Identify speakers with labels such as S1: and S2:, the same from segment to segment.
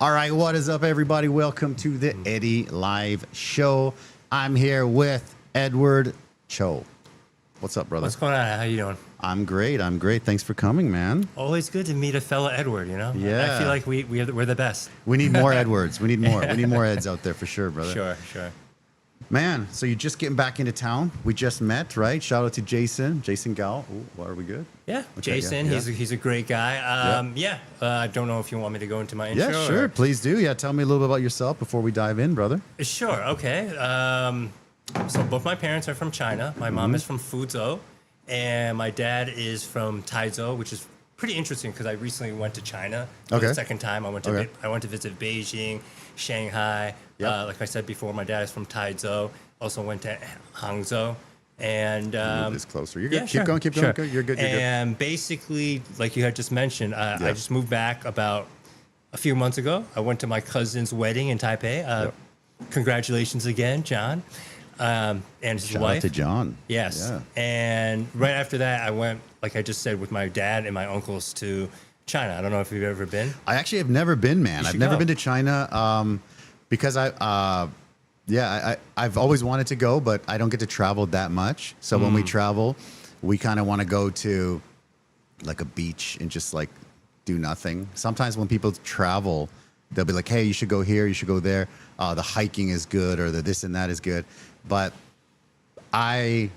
S1: All right, what is up, everybody? Welcome to the Eddy Live Show. I'm here with Edward Cho. What's up, brother?
S2: What's going on? How you doing?
S1: I'm great. I'm great. Thanks for coming, man.
S2: Always good to meet a fellow Edward, you know?
S1: Yeah.
S2: I feel like we're the best.
S1: We need more Edwards. We need more. We need more Eds out there for sure, brother.
S2: Sure.
S1: Man, so you're just getting back into town. We just met, right? Shout out to Jason Gao. Ooh, are we good?
S2: Yeah,
S1: Okay,
S2: Jason,
S1: yeah.
S2: he's a great guy. I don't know if you want me to go into my intro.
S1: Yeah, sure. Please do. Yeah, tell me a little bit about yourself before we dive in, brother.
S2: Sure, okay. So both my parents are from China. My mom is from Fuzhou, and my dad is from Taizhou, which is pretty interesting because I recently went to China for the second time. I went to visit Beijing, Shanghai.
S1: Yep.
S2: Like I said before, my dad is from Taizhou. Also went to Hangzhou. And
S1: Move this closer. You're good.
S2: yeah,
S1: Keep going. Good. You're good.
S2: And basically, like you had just mentioned, I just moved back about a few months ago. I went to my cousin's wedding in Taipei. Congratulations again, John, and his
S1: Shout
S2: wife.
S1: out to John.
S2: Yes.
S1: Yeah.
S2: And right after that, I went, like I just said, with my dad and my uncles to China. I don't know if you've ever been.
S1: I actually have never been, man.
S2: You
S1: I've
S2: should
S1: never
S2: go.
S1: been to China because I've always wanted to go, but I don't get to travel that much. So when we travel, we kind of want to go to like a beach and just like do nothing. Sometimes when people travel, they'll be like, hey, you should go here, you should go there. The hiking is good or the this and that is good. But I'm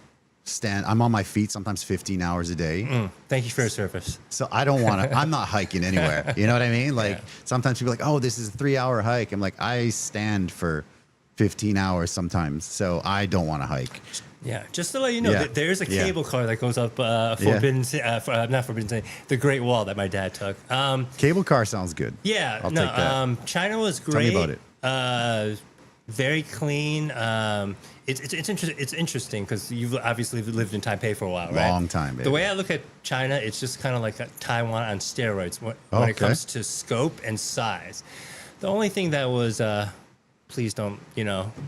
S1: on my feet sometimes 15 hours a day.
S2: Thank you for your service.
S1: So I don't want to, I'm not hiking anywhere. You know what I mean? Like sometimes people are like, oh, this is a 3-hour hike. I'm like, I stand for 15 hours sometimes. So I don't want to hike.
S2: Yeah, just to let you know, there's a cable car that goes up not Forbidden City, the Great Wall that my dad took.
S1: Cable car sounds good.
S2: Yeah,
S1: I'll take that.
S2: China was
S1: Tell
S2: great.
S1: me about it.
S2: Very clean. It's interesting because you've obviously lived in Taipei for a while, right?
S1: Long time, baby.
S2: The way I look at China, it's just kind of like Taiwan on steroids when it comes to scope and size. The only thing that was, please don't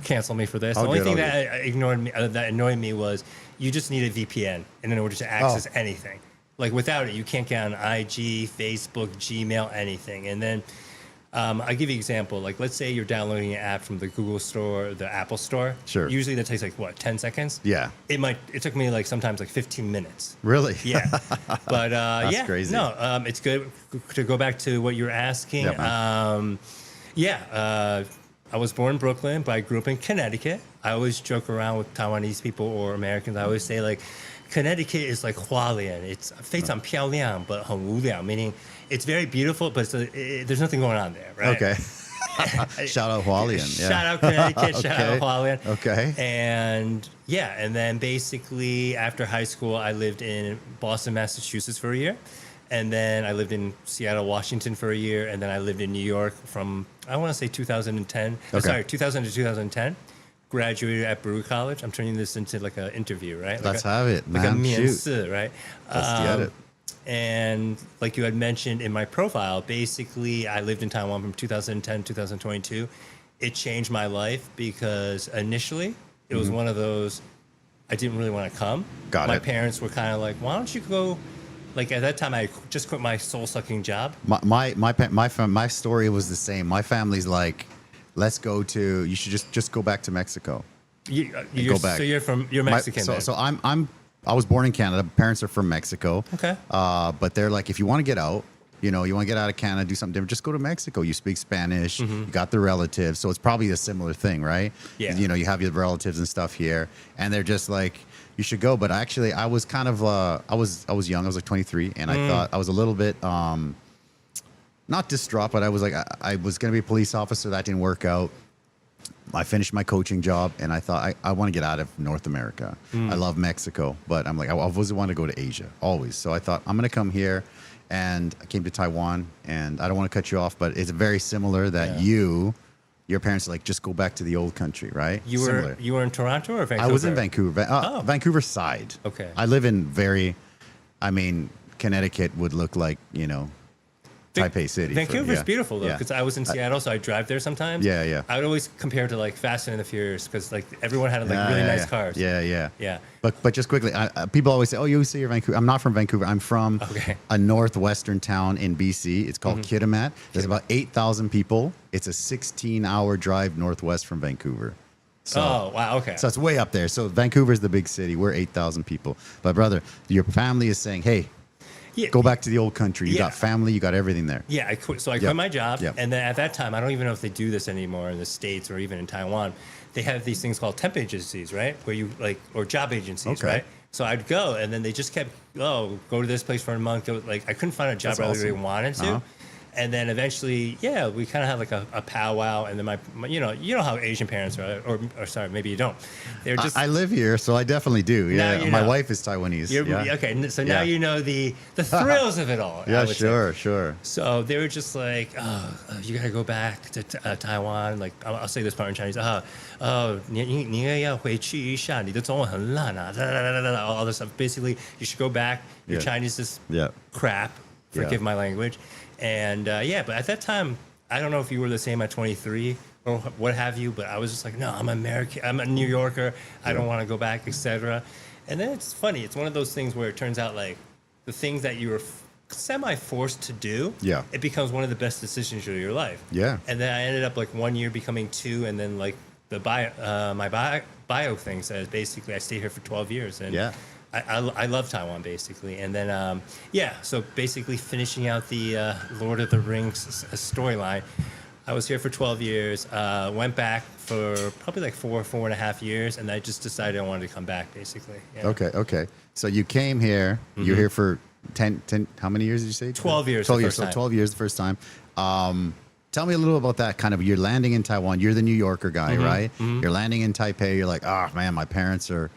S2: cancel me for this. The only thing that annoyed me was you just need a VPN in order to access anything. Like without it, you can't get on IG, Facebook, Gmail, anything. And then I'll give you an example. Like, let's say you're downloading an app from the Google Store, the Apple Store.
S1: Sure.
S2: Usually that takes like, 10 seconds?
S1: Yeah.
S2: It took me sometimes 15 minutes.
S1: Really?
S2: Yeah. But
S1: That's crazy.
S2: No, it's good to go back to what you're asking. I was born in Brooklyn, but I grew up in Connecticut. I always joke around with Taiwanese people or Americans. I always say, like, Connecticut is like Hualien. It's 非常漂亮, but 很无聊, meaning it's very beautiful, but there's nothing going on there, right?
S1: Okay. Shout out Hualien. Yeah.
S2: Shout out Connecticut, shout out Hualien.
S1: Okay.
S2: And then basically after high school, I lived in Boston, Massachusetts for a year. And then I lived in Seattle, Washington for a year. And then I lived in New York from, I want to say 2010. Sorry, 2000 to 2010. Graduated at Brew College. I'm turning this into like an interview, right?
S1: Let's have it, man.
S2: Like a 面
S1: Shoot.
S2: 试, right?
S1: Let's get it.
S2: And like you had mentioned in my profile, basically I lived in Taiwan from 2010 to 2022. It changed my life because initially it was one of those, I didn't really want to come. My parents were kind of like, why don't you go? Like at that time, I just quit my soul-sucking job.
S1: My story was the same. My family's like, let's go to. You should just go back to Mexico.
S2: Go back. So you're Mexican.
S1: So I was born in Canada. Parents are from Mexico.
S2: Okay.
S1: But they're like, if you want to get out, you want to get out of Canada, do something different, just go to Mexico. You speak Spanish. You got the relatives, so it's probably a similar thing, right?
S2: Yeah.
S1: You have your relatives and stuff here, and they're just like, you should go. But actually, I was kind of I was young. I was like 23, and I thought I was a little bit not distraught, but I was like, I was going to be a police officer. That didn't work out. I finished my coaching job, and I thought I want to get out of North America. I love Mexico, but I'm like, I always wanted to go to Asia, always. So I thought I'm going to come here, and I came to Taiwan. And I don't want to cut you off, but it's very similar that your parents are like, just go back to the old country, right?
S2: You were in Toronto or Vancouver?
S1: I was in Vancouver, Vancouver side.
S2: Okay.
S1: I live in Connecticut would look like, Taipei City.
S2: Vancouver's beautiful though, because I was in Seattle, so I drive there sometimes.
S1: Yeah, yeah.
S2: I would always compare it to like Fast and the Furious, because like everyone had like really nice cars.
S1: Yeah. But just quickly, people always say, "Oh, you say you're Vancouver." I'm not from Vancouver. I'm from a northwestern town in BC. It's called Kitimat. There's about 8,000 people. It's a 16-hour drive northwest from Vancouver. So,
S2: oh, wow. Okay.
S1: So it's way up there. So Vancouver's the big city. We're 8,000 people. But brother, your family is saying, "Hey, go back to the old country. You got family. You got everything there."
S2: Yeah, I quit. So I quit my job, and then at that time, I don't even know if they do this anymore in the States or even in Taiwan. They have these things called temp agencies, right? Where you like, or job agencies, right? So I'd go, and then they just kept, go to this place for a month. Go, like I couldn't find a job I really wanted to. And then eventually, we kind of had like a powwow, and then my you know how Asian parents are, or sorry, maybe you don't. They're just.
S1: I live here, so I definitely do. Yeah, my wife is Taiwanese.
S2: Okay, so now you know the thrills of it all.
S1: Yeah, sure.
S2: So they were just like, you gotta go back to Taiwan. Like I'll say this part in Chinese. 你也要回去一下，你的中文很烂啊 all this stuff. Basically, you should go back. Your Chinese is crap. Forgive my language. And but at that time, I don't know if you were the same at 23 or what have you, but I was just like, no, I'm American. I'm a New Yorker. I don't want to go back, etc. And then it's funny. It's one of those things where it turns out like the things that you were semi-forced to do, it becomes one of the best decisions of your life. Yeah. And then I ended up like 1 year becoming 2, and then like the bio thing says basically I stayed here for 12 years. And I love Taiwan, basically. And then, so basically finishing out the Lord of the Rings storyline, I was here for 12 years, went back for probably like 4.5 years, and I just decided I wanted to come back, basically. Yeah.
S1: Okay. So you came here, you're here for 10, how many years did you say?
S2: 12 years
S1: 12 years, so 12 years the first time. Tell me a little about that, kind of, you're landing in Taiwan, you're the New Yorker guy, right? You're landing in Taipei, you're like, oh man, my parents are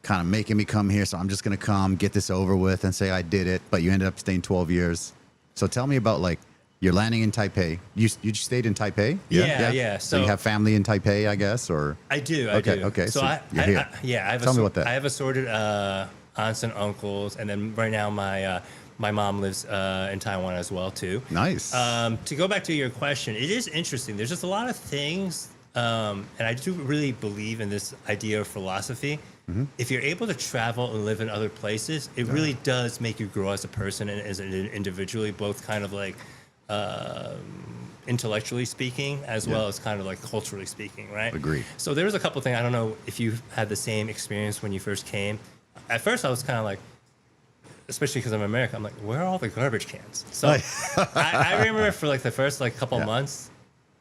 S1: kind of making me come here, so I'm just going to come, get this over with, and say I did it, but you ended up staying 12 years. So tell me about, like, you're landing in Taipei. You just stayed in Taipei?
S2: Yeah.
S1: So you have family in Taipei, I guess, or?
S2: I do.
S1: Okay.
S2: So
S1: you're here.
S2: Tell me about that. I have assorted aunts and uncles, and then right now my mom lives in Taiwan as well, too.
S1: Nice.
S2: To go back to your question, it is interesting. There's just a lot of things, and I do really believe in this idea of philosophy. If you're able to travel and live in other places, it really does make you grow as a person and as an individually, both kind of like intellectually speaking, as well as kind of like culturally speaking, right?
S1: Agree.
S2: So there was a couple things. I don't know if you had the same experience when you first came. At first, I was kind of like, especially because I'm American, I'm like, where are all the garbage cans? So I remember for like the first like couple months,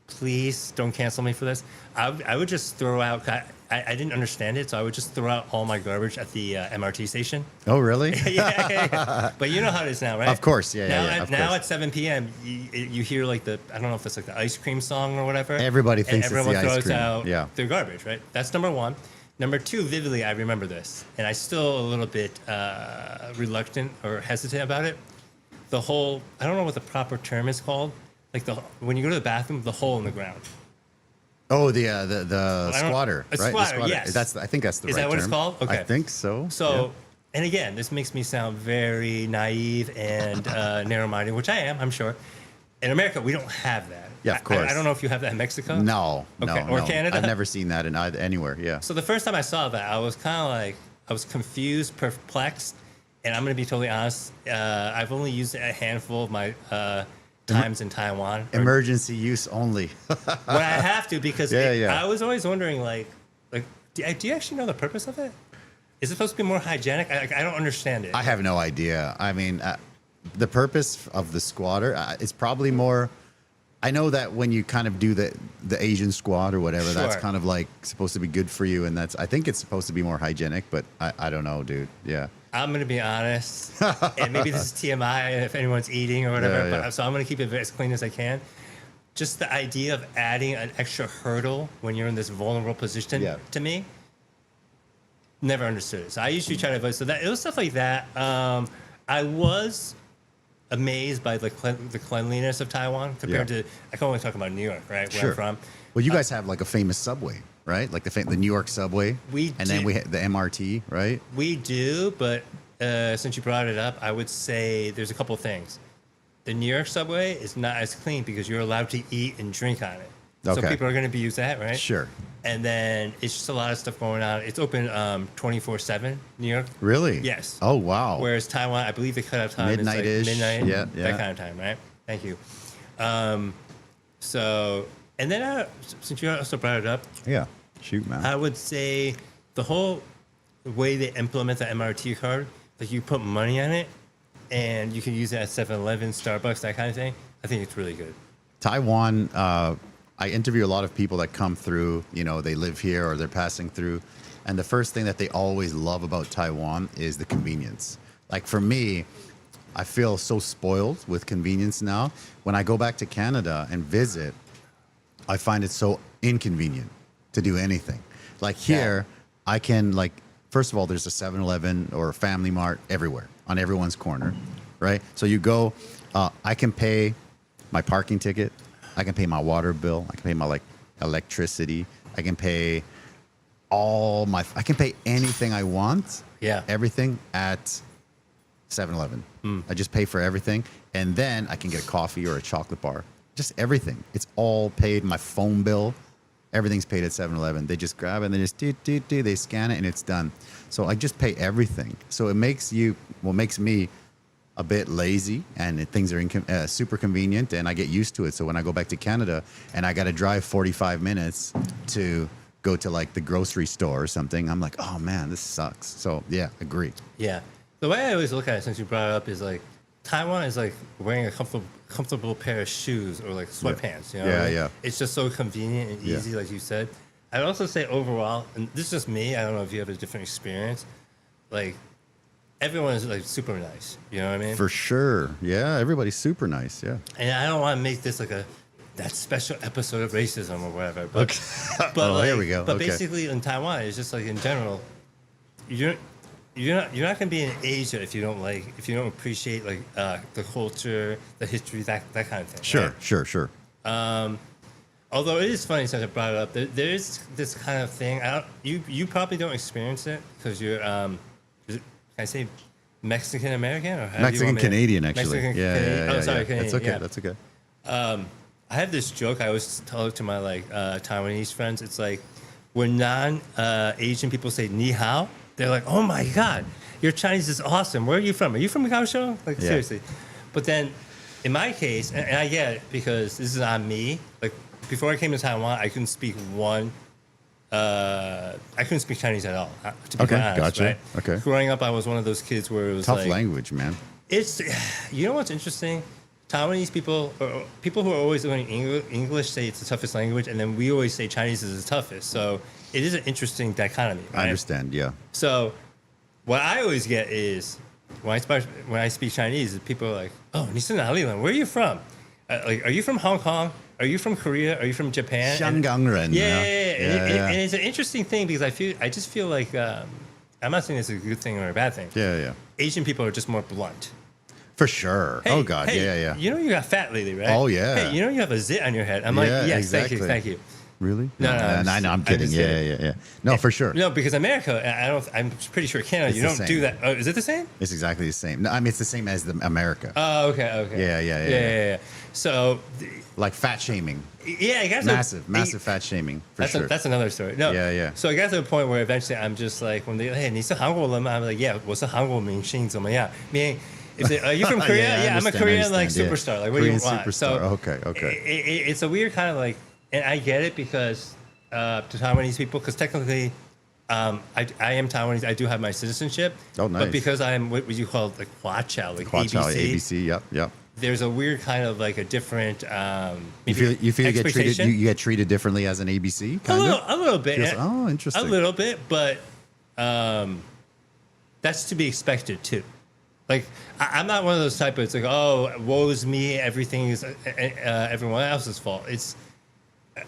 S2: please don't cancel me for this. I would just throw out. I didn't understand it, so I would just throw out all my garbage at the MRT station.
S1: Oh, really?
S2: yeah. But you know how it is now, right?
S1: Of course, yeah.
S2: Now at 7 p.m., you hear like I don't know if it's like the ice cream song or whatever.
S1: Everybody thinks it's the ice cream.
S2: Everyone throws out their garbage, right? That's number one. Number two, vividly, I remember this, and I still a little bit reluctant or hesitant about it. The whole, I don't know what the proper term is called, like when you go to the bathroom, the hole in the ground.
S1: Oh, the squatter, right?
S2: Squatter,
S1: the squatter.
S2: yes.
S1: I think that's the right term.
S2: Is that what it's called? Okay.
S1: I think so.
S2: So, and again, this makes me sound very naive and narrow-minded, which I am, I'm sure. In America, we don't have that.
S1: Yeah, of course.
S2: I don't know if you have that in Mexico.
S1: No.
S2: Or Canada.
S1: I've never seen that anywhere. Yeah.
S2: So the first time I saw that, I was kind of like, I was confused, perplexed, and I'm going to be totally honest. I've only used it a handful of my times in Taiwan.
S1: Emergency use only.
S2: When I have to, because I was always wondering, like, do you actually know the purpose of it? Is it supposed to be more hygienic? I don't understand it.
S1: I have no idea. I mean, the purpose of the squatter is probably more. I know that when you kind of do the Asian squat or whatever, that's kind of like supposed to be good for you, and I think it's supposed to be more hygienic, but I don't know, dude. Yeah.
S2: I'm going to be honest, and maybe this is TMI if anyone's eating or whatever, so I'm going to keep it as clean as I can. Just the idea of adding an extra hurdle when you're in this vulnerable position, to me, never understood it. So I usually try to avoid. So that it was stuff like that. I was amazed by the cleanliness of Taiwan compared to, I can only talk about New York, right, where I'm from.
S1: Well, you guys have like a famous subway, right? Like the New York subway. Then we have the MRT, right?
S2: We do, but since you brought it up, I would say there's a couple of things. the New York subway is not as clean because you're allowed to eat and drink on it. So
S1: Okay.
S2: people are going to be using that, right?
S1: Sure.
S2: And then it's just a lot of stuff going on. It's open 24/7, New York.
S1: Really?
S2: Yes.
S1: Oh, wow.
S2: Whereas Taiwan, I believe the cutoff time
S1: Midnight-ish.
S2: is like midnight.
S1: Yeah, yeah.
S2: That kind of time, right? Thank you. So, and then since you also brought it up,
S1: Yeah. Shoot, man.
S2: I would say the whole way they implement the MRT card, like you put money on it and you can use it at 7-Eleven, Starbucks, that kind of thing. I think it's really good.
S1: Taiwan, I interview a lot of people that come through, they live here or they're passing through. And the first thing that they always love about Taiwan is the convenience. Like for me, I feel so spoiled with convenience now. When I go back to Canada and visit, I find it so inconvenient to do anything. Like here, I can first of all, there's a 7-Eleven or a Family Mart everywhere on everyone's corner, right? So you go, I can pay my parking ticket. I can pay my water bill. I can pay my electricity. I can pay I can pay anything I want.
S2: Yeah.
S1: Everything at 7-Eleven. I just pay for everything. And then I can get a coffee or a chocolate bar. Just everything. It's all paid. My phone bill, everything's paid at 7-Eleven. They just grab it and they just they scan it and it's done. So I just pay everything. So it makes me a bit lazy and things are super convenient and I get used to it. So when I go back to Canada and I got to drive 45 minutes to go to the grocery store or something, I'm like, oh man, this sucks. So yeah, agree.
S2: Yeah. The way I always look at it, since you brought it up, is Taiwan is like wearing a comfortable pair of shoes or sweatpants. You know what I mean?
S1: Yeah.
S2: It's just so convenient and easy, like you said. I'd also say overall, and this is just me, I don't know if you have a different experience, everyone is super nice. You know what I mean?
S1: For sure. Yeah, everybody's super nice. Yeah.
S2: And I don't want to make this that special episode of racism or whatever. But, but
S1: here we go.
S2: But
S1: Okay.
S2: basically in Taiwan, it's just in general, you're not gonna be in Asia if you don't appreciate the culture, the history, that kind of thing.
S1: Sure,
S2: right?
S1: sure.
S2: Although it is funny since I brought it up, there is this kind of thing. You probably don't experience it because you're can I say Mexican American or
S1: Mexican Canadian actually.
S2: Mexican
S1: Yeah,
S2: Canadian.
S1: yeah,
S2: Oh, sorry,
S1: yeah.
S2: Canadian.
S1: That's okay.
S2: Yeah.
S1: That's okay.
S2: I have this joke I always tell to my Taiwanese friends. It's when non-Asian people say ni hao, they're like, "Oh my god, your Chinese is awesome. Where are you from? Are you from Kaohsiung?" Seriously. But then, in my case, and I get it because this is on me. Before I came to Taiwan, I couldn't speak Chinese at all. To be
S1: Okay,
S2: honest,
S1: gotcha.
S2: right?
S1: Okay.
S2: Growing up, I was one of those kids where it was
S1: Tough language, man.
S2: It's, you know what's interesting? Taiwanese people, or people who are always learning English, say it's the toughest language, and then we always say Chinese is the toughest. So it is an interesting dichotomy. Right?
S1: I understand. Yeah.
S2: So what I always get is when I speak Chinese, people are like, "Oh, 你是哪里人? Where are you from? Are you from Hong Kong? Are you from Korea? Are you from Japan?"
S1: 香港人.
S2: Yeah.
S1: Yeah.
S2: And it's an interesting thing because I just feel like I'm not saying it's a good thing or a bad thing.
S1: Yeah.
S2: Asian people are just more blunt.
S1: For sure.
S2: Hey,
S1: Oh God.
S2: hey,
S1: Yeah.
S2: You know you got fat lately, right?
S1: Oh, yeah.
S2: Hey, you know you have a zit on your head. I'm
S1: Yeah,
S2: like, yes,
S1: exactly.
S2: thank you.
S1: Really?
S2: No,
S1: I know. I'm
S2: I
S1: kidding.
S2: just
S1: Yeah.
S2: kidding.
S1: No, for sure.
S2: No, because America, I'm pretty sure Canada,
S1: It's
S2: you
S1: the
S2: don't
S1: same.
S2: do that. Oh, is it the same?
S1: It's exactly the same. No, I mean it's the same as America.
S2: Oh, okay.
S1: Yeah.
S2: So,
S1: Like fat shaming.
S2: yeah, I guess
S1: Massive fat shaming for sure.
S2: That's another story. No,
S1: Yeah.
S2: So I got to the point where eventually I'm just like, when they, hey, 你是韩国人吗? I'm like, yeah, 我是韩国明星怎么样? Meaning, if they, are you from Korea?
S1: Yeah, I
S2: I'm a
S1: understand,
S2: Korean
S1: I understand,
S2: superstar.
S1: yeah.
S2: What do you
S1: Korean
S2: want?
S1: superstar.
S2: So
S1: Okay.
S2: It's a weird kind of and I get it because to Taiwanese people, because technically I am Taiwanese. I do have my citizenship.
S1: Oh, nice.
S2: But because I'm what you call Hua Chao,
S1: Hua Chao, ABC. Yep.
S2: There's a weird kind of a different
S1: You feel you get treated
S2: expectation.
S1: you get treated differently as an ABC.
S2: A little bit.
S1: Oh, interesting.
S2: A little bit, but that's to be expected too. I'm not one of those type of, it's oh, woe is me, everything is everyone else's fault. It's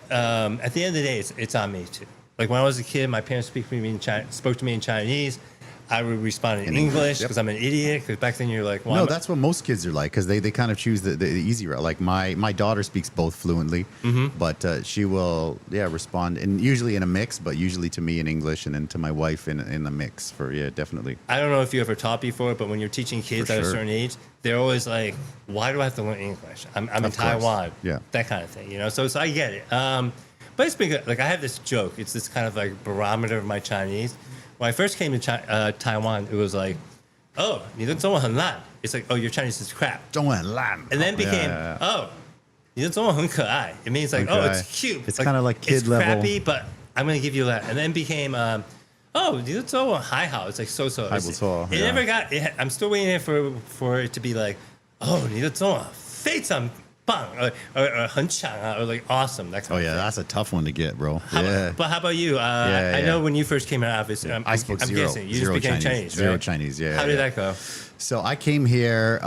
S2: at the end of the day, it's on me too. When I was a kid, my parents spoke to me in Chinese. I would respond in English because I'm an idiot. Because back then you're like, well,
S1: no, that's what most kids are like because they kind of choose the easy route. Like my daughter speaks both fluently, but she will respond and usually in a mix, but usually to me in English and then to my wife in a mix for definitely.
S2: I don't know if you ever taught before, but when you're teaching kids at a certain age, they're always like, why do I have to learn English? I'm in Taiwan, that kind of thing, you know. So I get it. But it's been good. Like I have this joke. It's this kind of like barometer of my Chinese. When I first came to Taiwan, it was like, oh, 你的中文很烂. It's like, oh, your Chinese is crap.
S1: 中文很烂.
S2: And then became, oh, 你的中文很可爱. It means like, oh, it's cute.
S1: It's kind of like kid
S2: it's
S1: level.
S2: It's crappy, but I'm going to give you that. And then became, oh, 你的中文还好. It's like so-so. It never got, I'm still waiting for it to be like, oh, 你的中文非常棒, or 很强, or like awesome. That kind of thing.
S1: That's a tough one to get, bro.
S2: But how about you? I know when you first came out, obviously,
S1: I spoke
S2: I'm guessing you
S1: zero
S2: just became
S1: Chinese.
S2: Zero right?
S1: Chinese, yeah.
S2: How did that go?
S1: So I came here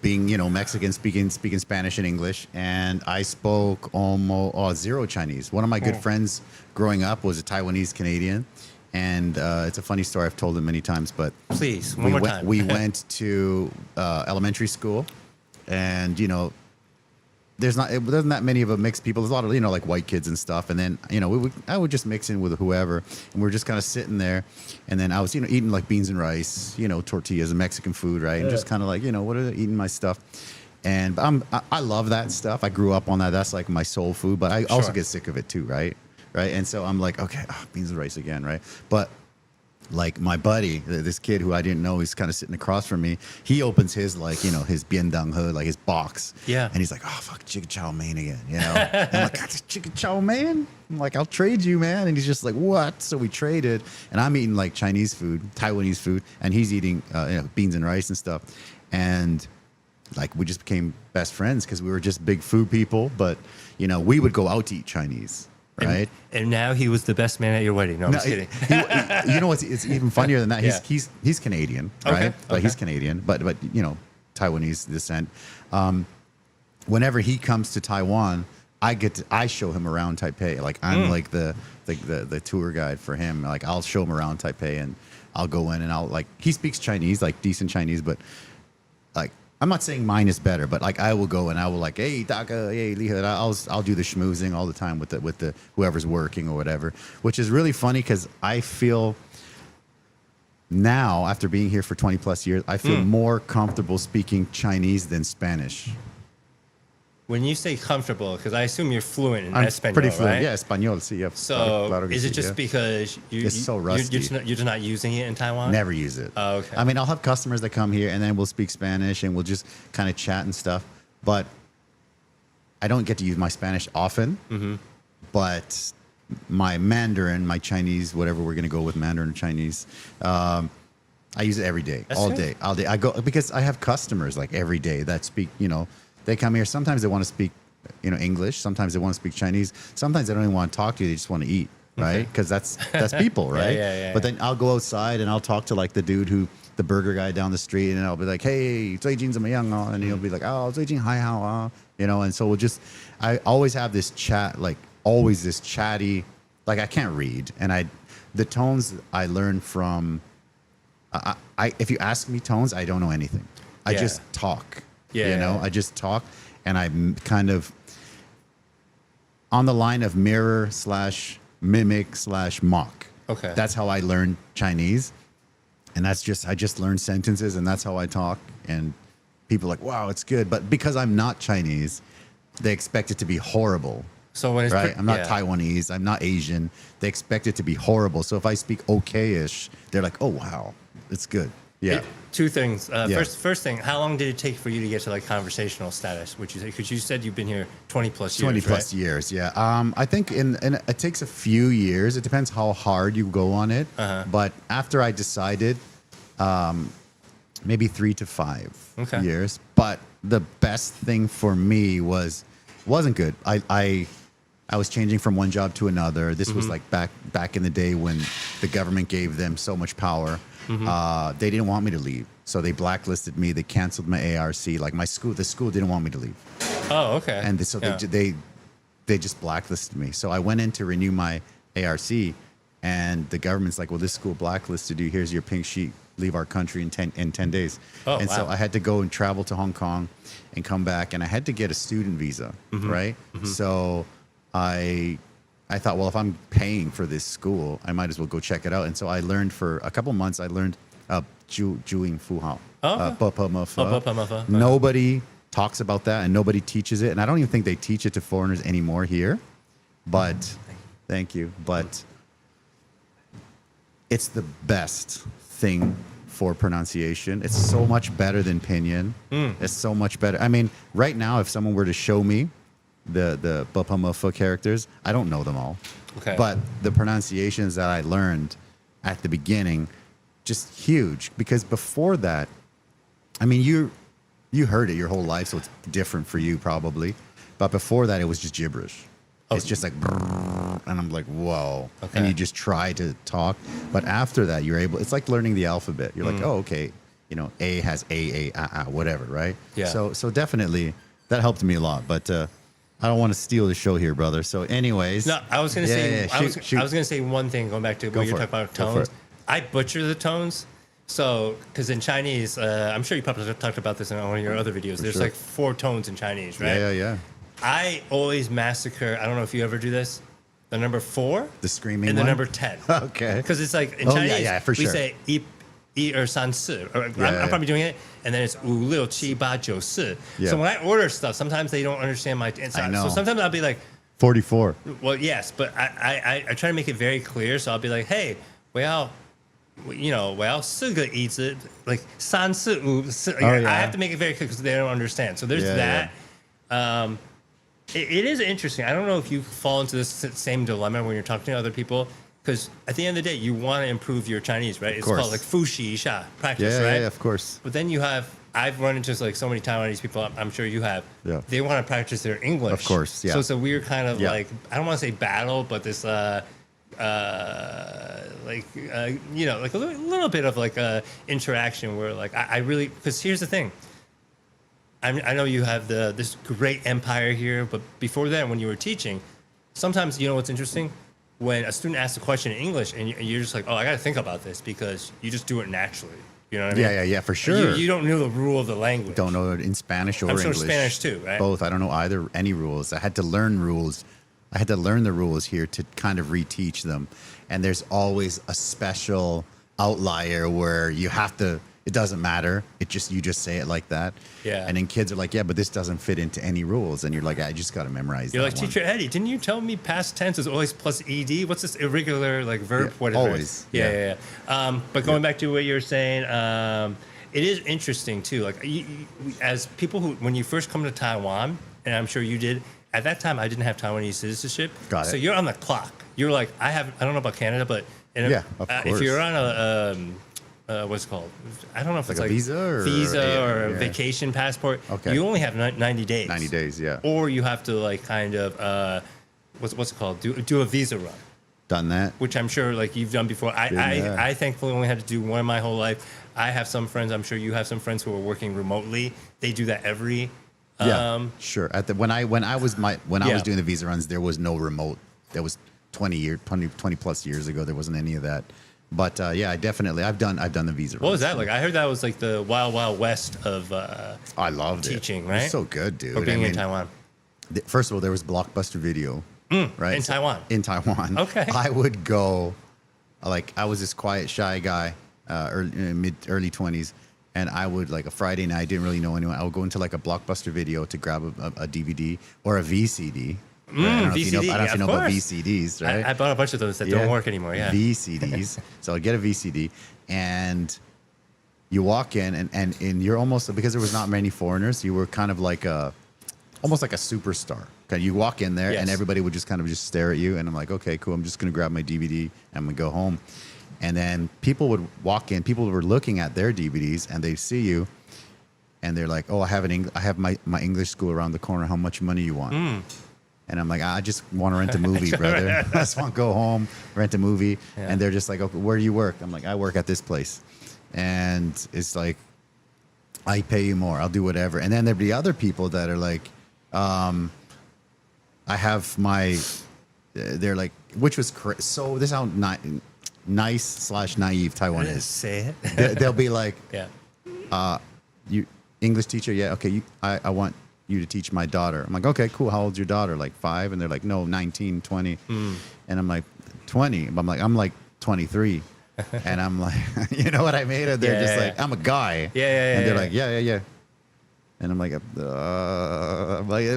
S1: being, Mexican, speaking Spanish and English, and I spoke almost zero Chinese. One of my good friends growing up was a Taiwanese Canadian, and it's a funny story. I've told it many times, but
S2: please, one more time.
S1: We went to elementary school, and there wasn't that many of a mixed people. There's a lot of like white kids and stuff, and then I would just mix in with whoever, and we were just kind of sitting there, and then I was eating like beans and rice, tortillas and Mexican food, right, and just kind of like eating my stuff, and I love that stuff. I grew up on that. That's like my soul food, but I also get sick of it too, right, and so I'm like, okay, beans and rice again, right, but. Like my buddy, this kid who I didn't know, he's kind of sitting across from me. He opens his his biendang he, like his box.
S2: Yeah.
S1: And he's like, oh, fuck, chicken chow mein again, And I'm like, God, chicken chow mein? I'm like, I'll trade you, man. And he's just like, what? So we traded. And I'm eating like Chinese food, Taiwanese food. And he's eating beans and rice and stuff. And like we just became best friends because we were just big food people. But, we would go out to eat Chinese. Right,
S2: and now he was the best man at your wedding. No, I'm just kidding.
S1: It's even funnier than that. He's Canadian, right? Like he's Canadian, but Taiwanese descent. Whenever he comes to Taiwan, I show him around Taipei. Like I'm like the tour guide for him. Like I'll show him around Taipei, and I'll go in and he speaks Chinese, like decent Chinese, but like. I'm not saying mine is better, but like I will go and I will like, hey, Daka, hey, Liha. I'll do the schmoozing all the time with the whoever's working or whatever, which is really funny because I feel now after being here for 20 plus years, I feel more comfortable speaking Chinese than Spanish.
S2: When you say comfortable, because I assume you're fluent in Espanol,
S1: pretty fluent,
S2: right?
S1: Yeah, Espanol. Sí, yeah.
S2: So is it just because
S1: it's so rusty.
S2: You're just not using it in Taiwan?
S1: Never use it.
S2: Oh, okay.
S1: I mean, I'll have customers that come here and then we'll speak Spanish and we'll just kind of chat and stuff. But I don't get to use my Spanish often. But my Mandarin, my Chinese, whatever we're going to go with, Mandarin or Chinese, I use it every day, all day. I go because I have customers like every day that speak, they come here. Sometimes they want to speak, English. Sometimes they want to speak Chinese. Sometimes they don't even want to talk to you. They just want to eat, right? Because that's people, right?
S2: Yeah.
S1: But then I'll go outside and I'll talk to like the dude the burger guy down the street, and I'll be like, hey, 最近怎么样啊? And he'll be like, oh, 最近还好啊. And so I always have this chat, like always this chatty, like I can't read. And the tones I learned from, if you ask me tones, I don't know anything. I just talk. I just talk, and I'm kind of on the line of mirror / mimic / mock.
S2: Okay.
S1: That's how I learned Chinese. And I just learned sentences, and that's how I talk. And people are like, wow, it's good. But because I'm not Chinese, they expect it to be horrible.
S2: So when it's
S1: right? I'm not Taiwanese. I'm not Asian. They expect it to be horrible. So if I speak okay-ish, they're like, oh, wow, it's good. Yeah.
S2: Two things. First thing, how long did it take for you to get to like conversational status? Would you say? Because you said you've been here 20 plus years.
S1: 20 plus years, yeah. I think it takes a few years. It depends how hard you go on it. But after I decided, maybe 3 to 5 years. But the best thing for me wasn't good. I was changing from one job to another. This was like back in the day when the government gave them so much power. They didn't want me to leave, so they blacklisted me. They canceled my ARC. Like the school didn't want me to leave.
S2: Oh, okay.
S1: And so they just blacklisted me. So I went in to renew my ARC, and the government's like, well, this school blacklisted you. Here's your pink sheet. Leave our country in 10 days.
S2: Oh,
S1: and
S2: wow.
S1: so I had to go and travel to Hong Kong and come back, and I had to get a student visa, right? So I thought, well, if I'm paying for this school, I might as well go check it out. And so I learned for a couple months. I learned Juing Fu Hao, Bapa Ma Fa.
S2: Bapa Ma Fa.
S1: Nobody talks about that, and nobody teaches it. And I don't even think they teach it to foreigners anymore here. But thank you. But it's the best thing for pronunciation. It's so much better than pinyin. It's so much better. I mean, right now, if someone were to show me the Bapa Ma Fa characters, I don't know them all.
S2: Okay.
S1: But the pronunciations that I learned at the beginning, just huge. Because before that, I mean, you heard it your whole life, so it's different for you probably. But before that, it was just gibberish. It's just like, brrr, and I'm like, whoa.
S2: Okay.
S1: And you just try to talk. But after that, you're able, it's like learning the alphabet. You're like, oh, okay, you know, A has whatever, right?
S2: Yeah.
S1: So definitely that helped me a lot. But I don't want to steal the show here, brother. So anyways.
S2: No, I was going to say,
S1: shoot.
S2: I was going to say one thing, going back to what you're talking about
S1: Go for
S2: tones.
S1: it.
S2: I butcher the tones. So, because in Chinese, I'm sure you probably talked about this in one of your other videos. There's
S1: sure.
S2: like 4 tones in Chinese, right?
S1: Yeah.
S2: I always massacre, I don't know if you ever do this, the number 4
S1: The screaming
S2: and the
S1: one?
S2: number 10.
S1: Okay.
S2: Because it's like in
S1: Oh,
S2: Chinese,
S1: yeah, for
S2: we
S1: sure.
S2: say 一二三四. I'm probably doing it. And then it's 五六七八九四.
S1: Yeah.
S2: So when I order stuff, sometimes they don't understand my.
S1: I know.
S2: So sometimes I'll be like,
S1: 44.
S2: well, yes, but I try to make it very clear. So I'll be like, hey, 我要 4个椅子, like 三四五四.
S1: Oh, yeah.
S2: I have to make it very clear because they don't understand. So there's
S1: Yeah,
S2: that. It is interesting. I don't know if you fall into this same dilemma when you're talking to other people, because at the end of the day, you want to improve your Chinese, right? It's
S1: course.
S2: called like 复习一下 practice,
S1: Yeah,
S2: right?
S1: yeah, of course.
S2: But then I've run into like so many Taiwanese people, I'm sure you have.
S1: Yeah.
S2: They want to practice their English.
S1: Of course, yeah.
S2: So it's a weird kind of
S1: Yeah.
S2: like, I don't want to say battle, but this, you know, like a little bit of like a interaction where like I really, because here's the thing. I know you have this great empire here, but before that, when you were teaching, sometimes, you know what's interesting? When a student asks a question in English and you're just like, oh, I got to think about this because you just do it naturally. You know what I mean?
S1: Yeah, for sure.
S2: You don't know the rule of the language.
S1: Don't know it in Spanish or
S2: I'm sure
S1: English.
S2: Spanish too, right?
S1: Both. I don't know any rules. I had to learn rules. I had to learn the rules here to kind of reteach them. And there's always a special outlier where you have to, it doesn't matter. You just say it like that.
S2: Yeah.
S1: And then kids are like, yeah, but this doesn't fit into any rules. And you're like, I just got to memorize
S2: You're
S1: that
S2: like,
S1: one.
S2: Teacher Eddie, didn't you tell me past tense is always plus ed? What's this irregular like verb?
S1: Yeah,
S2: Whatever.
S1: always.
S2: Yeah. But going back to what you were saying, it is interesting too. Like as people who, when you first come to Taiwan, and I'm sure you did, at that time I didn't have Taiwanese citizenship.
S1: Got it.
S2: So you're on the clock. You're like, I don't know about Canada, but
S1: Yeah, of
S2: if
S1: course.
S2: you're on a what's it called? I don't know if
S1: Like
S2: it's
S1: a
S2: like
S1: visa or-
S2: or a
S1: yeah.
S2: vacation passport.
S1: Okay.
S2: You only have 90 days.
S1: 90 days, yeah.
S2: Or you have to like kind of what's it called? Do a visa run,
S1: Done that.
S2: which I'm sure like you've done before.
S1: Yeah.
S2: I thankfully only had to do one my whole life. I have some friends. I'm sure you have some friends who are working remotely. They do that every.
S1: Yeah, sure. When I was
S2: Yeah.
S1: doing the visa runs, there was no remote. That was 20 plus years ago. There wasn't any of that. But yeah, I've done the visa runs.
S2: What was that like? I heard that was like the wild west of
S1: I loved
S2: teaching,
S1: it.
S2: right?
S1: It was so good, dude.
S2: or being
S1: I mean,
S2: in Taiwan.
S1: First of all, there was Blockbuster Video, right?
S2: In Taiwan.
S1: In Taiwan.
S2: Okay.
S1: I would go, like, I was this quiet, shy guy, early 20s. And I would, like, a Friday night, I didn't really know anyone. I would go into, like, a Blockbuster Video to grab a DVD or a VCD. Right? I don't know if you know,
S2: of
S1: about
S2: course.
S1: VCDs, right?
S2: I bought a bunch of those that don't work anymore. Yeah.
S1: VCDs. So I'd get a VCD, and you walk in, and you're almost, because there was not many foreigners, you were kind of like almost like a superstar. Okay, you walk in there,
S2: Yes.
S1: and everybody would just kind of just stare at you, and I'm like, okay, cool. I'm just gonna grab my DVD and I'm gonna go home. And then people would walk in. People were looking at their DVDs, and they see you, and they're like, "Oh, I have my English school around the corner. How much money you want?" And I'm like, I just want to rent a movie, brother. I just want to go home, rent a movie.
S2: Yeah.
S1: And they're just like, okay, where do you work? I'm like, I work at this place. And it's like, I pay you more. I'll do whatever. And then there'd be other people that are like, I have my they're like, which was so. This is how nice/naive Taiwan is.
S2: Say it.
S1: They'll be like,
S2: Yeah.
S1: you English teacher, yeah, okay. I want you to teach my daughter. I'm like, okay, cool. How old's your daughter? Like 5? And they're like, no, 19, 20. And I'm like, 20. But I'm like 23. And I'm like, you know what I mean? And they're just like, I'm a guy. And they're like, yeah. And I'm like,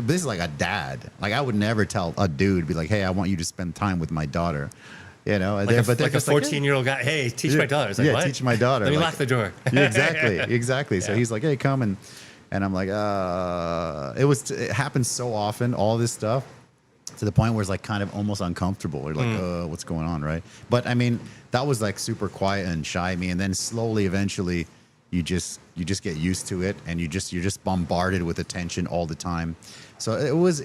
S1: this is like a dad. Like I would never tell a dude, be like, hey, I want you to spend time with my daughter. You know,
S2: like a 14-year-old guy. Hey, teach my daughter. It's like, what?
S1: Teach my daughter.
S2: Let me lock the door.
S1: Exactly. So he's like, hey, come and I'm like, it happens so often, all this stuff, to the point where it's like kind of almost uncomfortable. You're like, what's going on, right? But I mean, that was like super quiet and shy me, and then slowly, eventually, you just get used to it, and you're just bombarded with attention all the time. So it was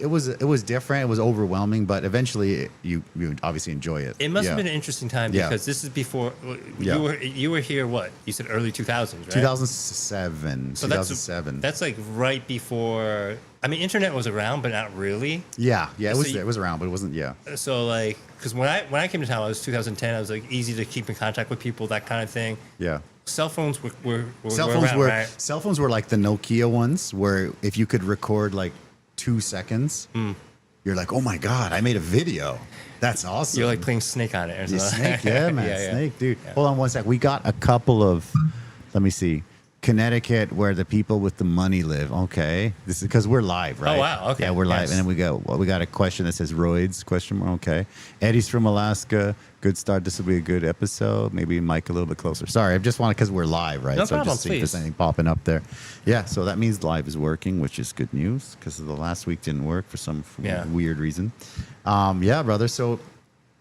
S1: different. It was overwhelming, but eventually you obviously enjoy it.
S2: It must have been an interesting time because this is before you were here. What you said, early 2000s, right?
S1: 2007.
S2: So
S1: 2007.
S2: That's like right before. I mean, internet was around, but not really.
S1: Yeah. It was around, but it wasn't. Yeah.
S2: So like, because when I came to town, it was 2010. I was like easy to keep in contact with people, that kind of thing.
S1: Yeah.
S2: Cell phones were
S1: around, cell phones were like the Nokia ones, where if you could record like 2 seconds, you're like, oh my god, I made a video. That's awesome.
S2: You're like playing Snake on it or something.
S1: Snake, yeah, man, Snake, dude. Yeah. Hold on one sec. We got a couple of, let me see, Connecticut, where the people with the money live. Okay, this is because we're live, right?
S2: Oh wow, okay.
S1: Yeah, we're live, and then we got a question that says roids ? Okay, Eddie's from Alaska. Good start. This will be a good episode. Maybe Mike a little bit closer. Sorry, I just wanted, because we're live, right?
S2: No
S1: so
S2: problem,
S1: just see if there's anything popping up there. Yeah, so that means live is working, which is good news, because the last week didn't work for some weird reason. Yeah, brother. So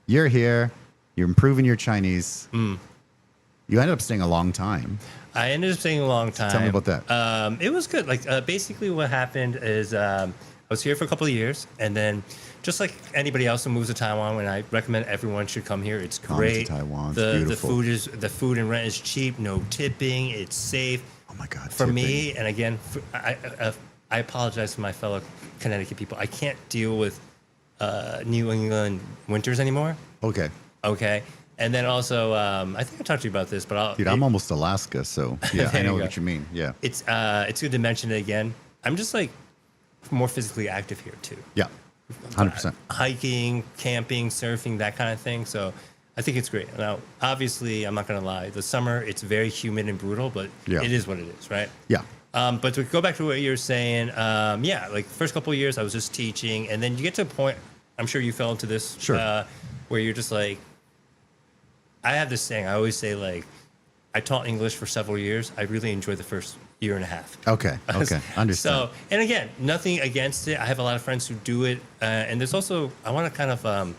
S1: you're here. You're improving your Chinese. You ended up staying a long time.
S2: I ended up staying a long time.
S1: Tell me about that.
S2: It was good. Like basically, what happened is I was here for a couple of years, and then just like anybody else who moves to Taiwan, and I recommend everyone should come here. It's great.
S1: Come to Taiwan. It's
S2: beautiful.
S1: beautiful.
S2: The food and rent is cheap. No tipping. It's safe.
S1: Oh my God.
S2: For me, and again, I apologize to my fellow Connecticut people. I can't deal with New England winters anymore.
S1: Okay.
S2: And then also, I think I talked to you about this, but
S1: I'm almost Alaska, so yeah, I know what you mean. Yeah,
S2: it's good to mention it again. I'm just like more physically active here too.
S1: Yeah, 100%.
S2: Hiking, camping, surfing, that kind of thing. So I think it's great. Now, obviously, I'm not gonna lie. The summer, it's very humid and brutal, but it is what it is, right?
S1: Yeah.
S2: But to go back to what you were saying, like first couple of years, I was just teaching, and then you get to a point. I'm sure you fell into this, where you're just like. I have this saying. I always say, like, I taught English for several years. I really enjoyed the first year and a half. Okay. Understand. So, and again, nothing against it. I have a lot of friends who do it. And there's also, I want to kind of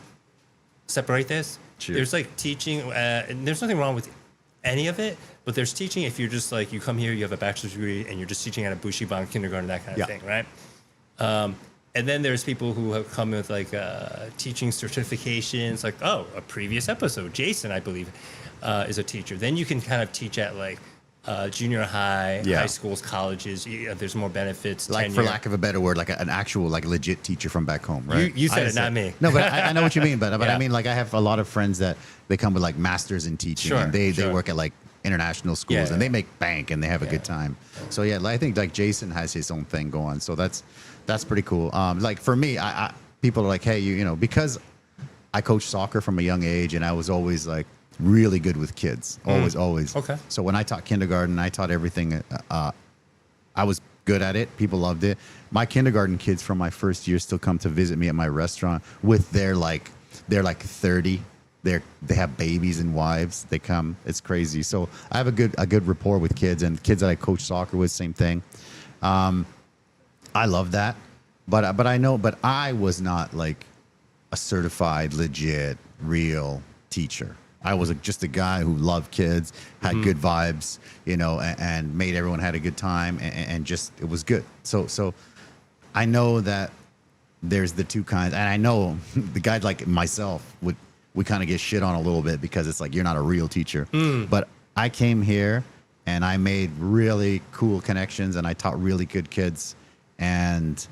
S2: separate this.
S1: Sure.
S2: There's like teaching, and there's nothing wrong with any of it, but there's teaching if you're just like, you come here, you have a bachelor's degree, and you're just teaching at a bushiban kindergarten, that kind of thing, right? And then there's people who have come with like teaching certifications, like, a previous episode, Jason, I believe, is a teacher. Then you can kind of teach at like junior high, high schools, colleges. There's more benefits.
S1: Like,
S2: tenure.
S1: for lack of a better word, like an actual, like legit teacher from back home, right?
S2: You said it, not me.
S1: No, but I know what you mean. But I mean, like, I have a lot of friends that they come with like masters in teaching, and they work at like international schools, and they make bank, and they have a good time. So yeah, I think like Jason has his own thing going. So that's pretty cool. Like for me, I people are like, hey, you know, because I coached soccer from a young age, and I was always like really good with kids, always.
S2: Okay.
S1: So when I taught kindergarten, I taught everything. I was good at it. People loved it. My kindergarten kids from my first year still come to visit me at my restaurant with they're like 30. They have babies and wives. They come. It's crazy. So I have a good rapport with kids, and kids that I coach soccer with, same thing. I love that, but I was not like a certified, legit, real teacher. I was just a guy who loved kids, had good vibes, you know, and made everyone had a good time, and just it was good. So I know that there's the two kinds, and I know the guys like myself we kind of get shit on a little bit because it's like you're not a real teacher. But I came here and I made really cool connections, and I taught really good kids. And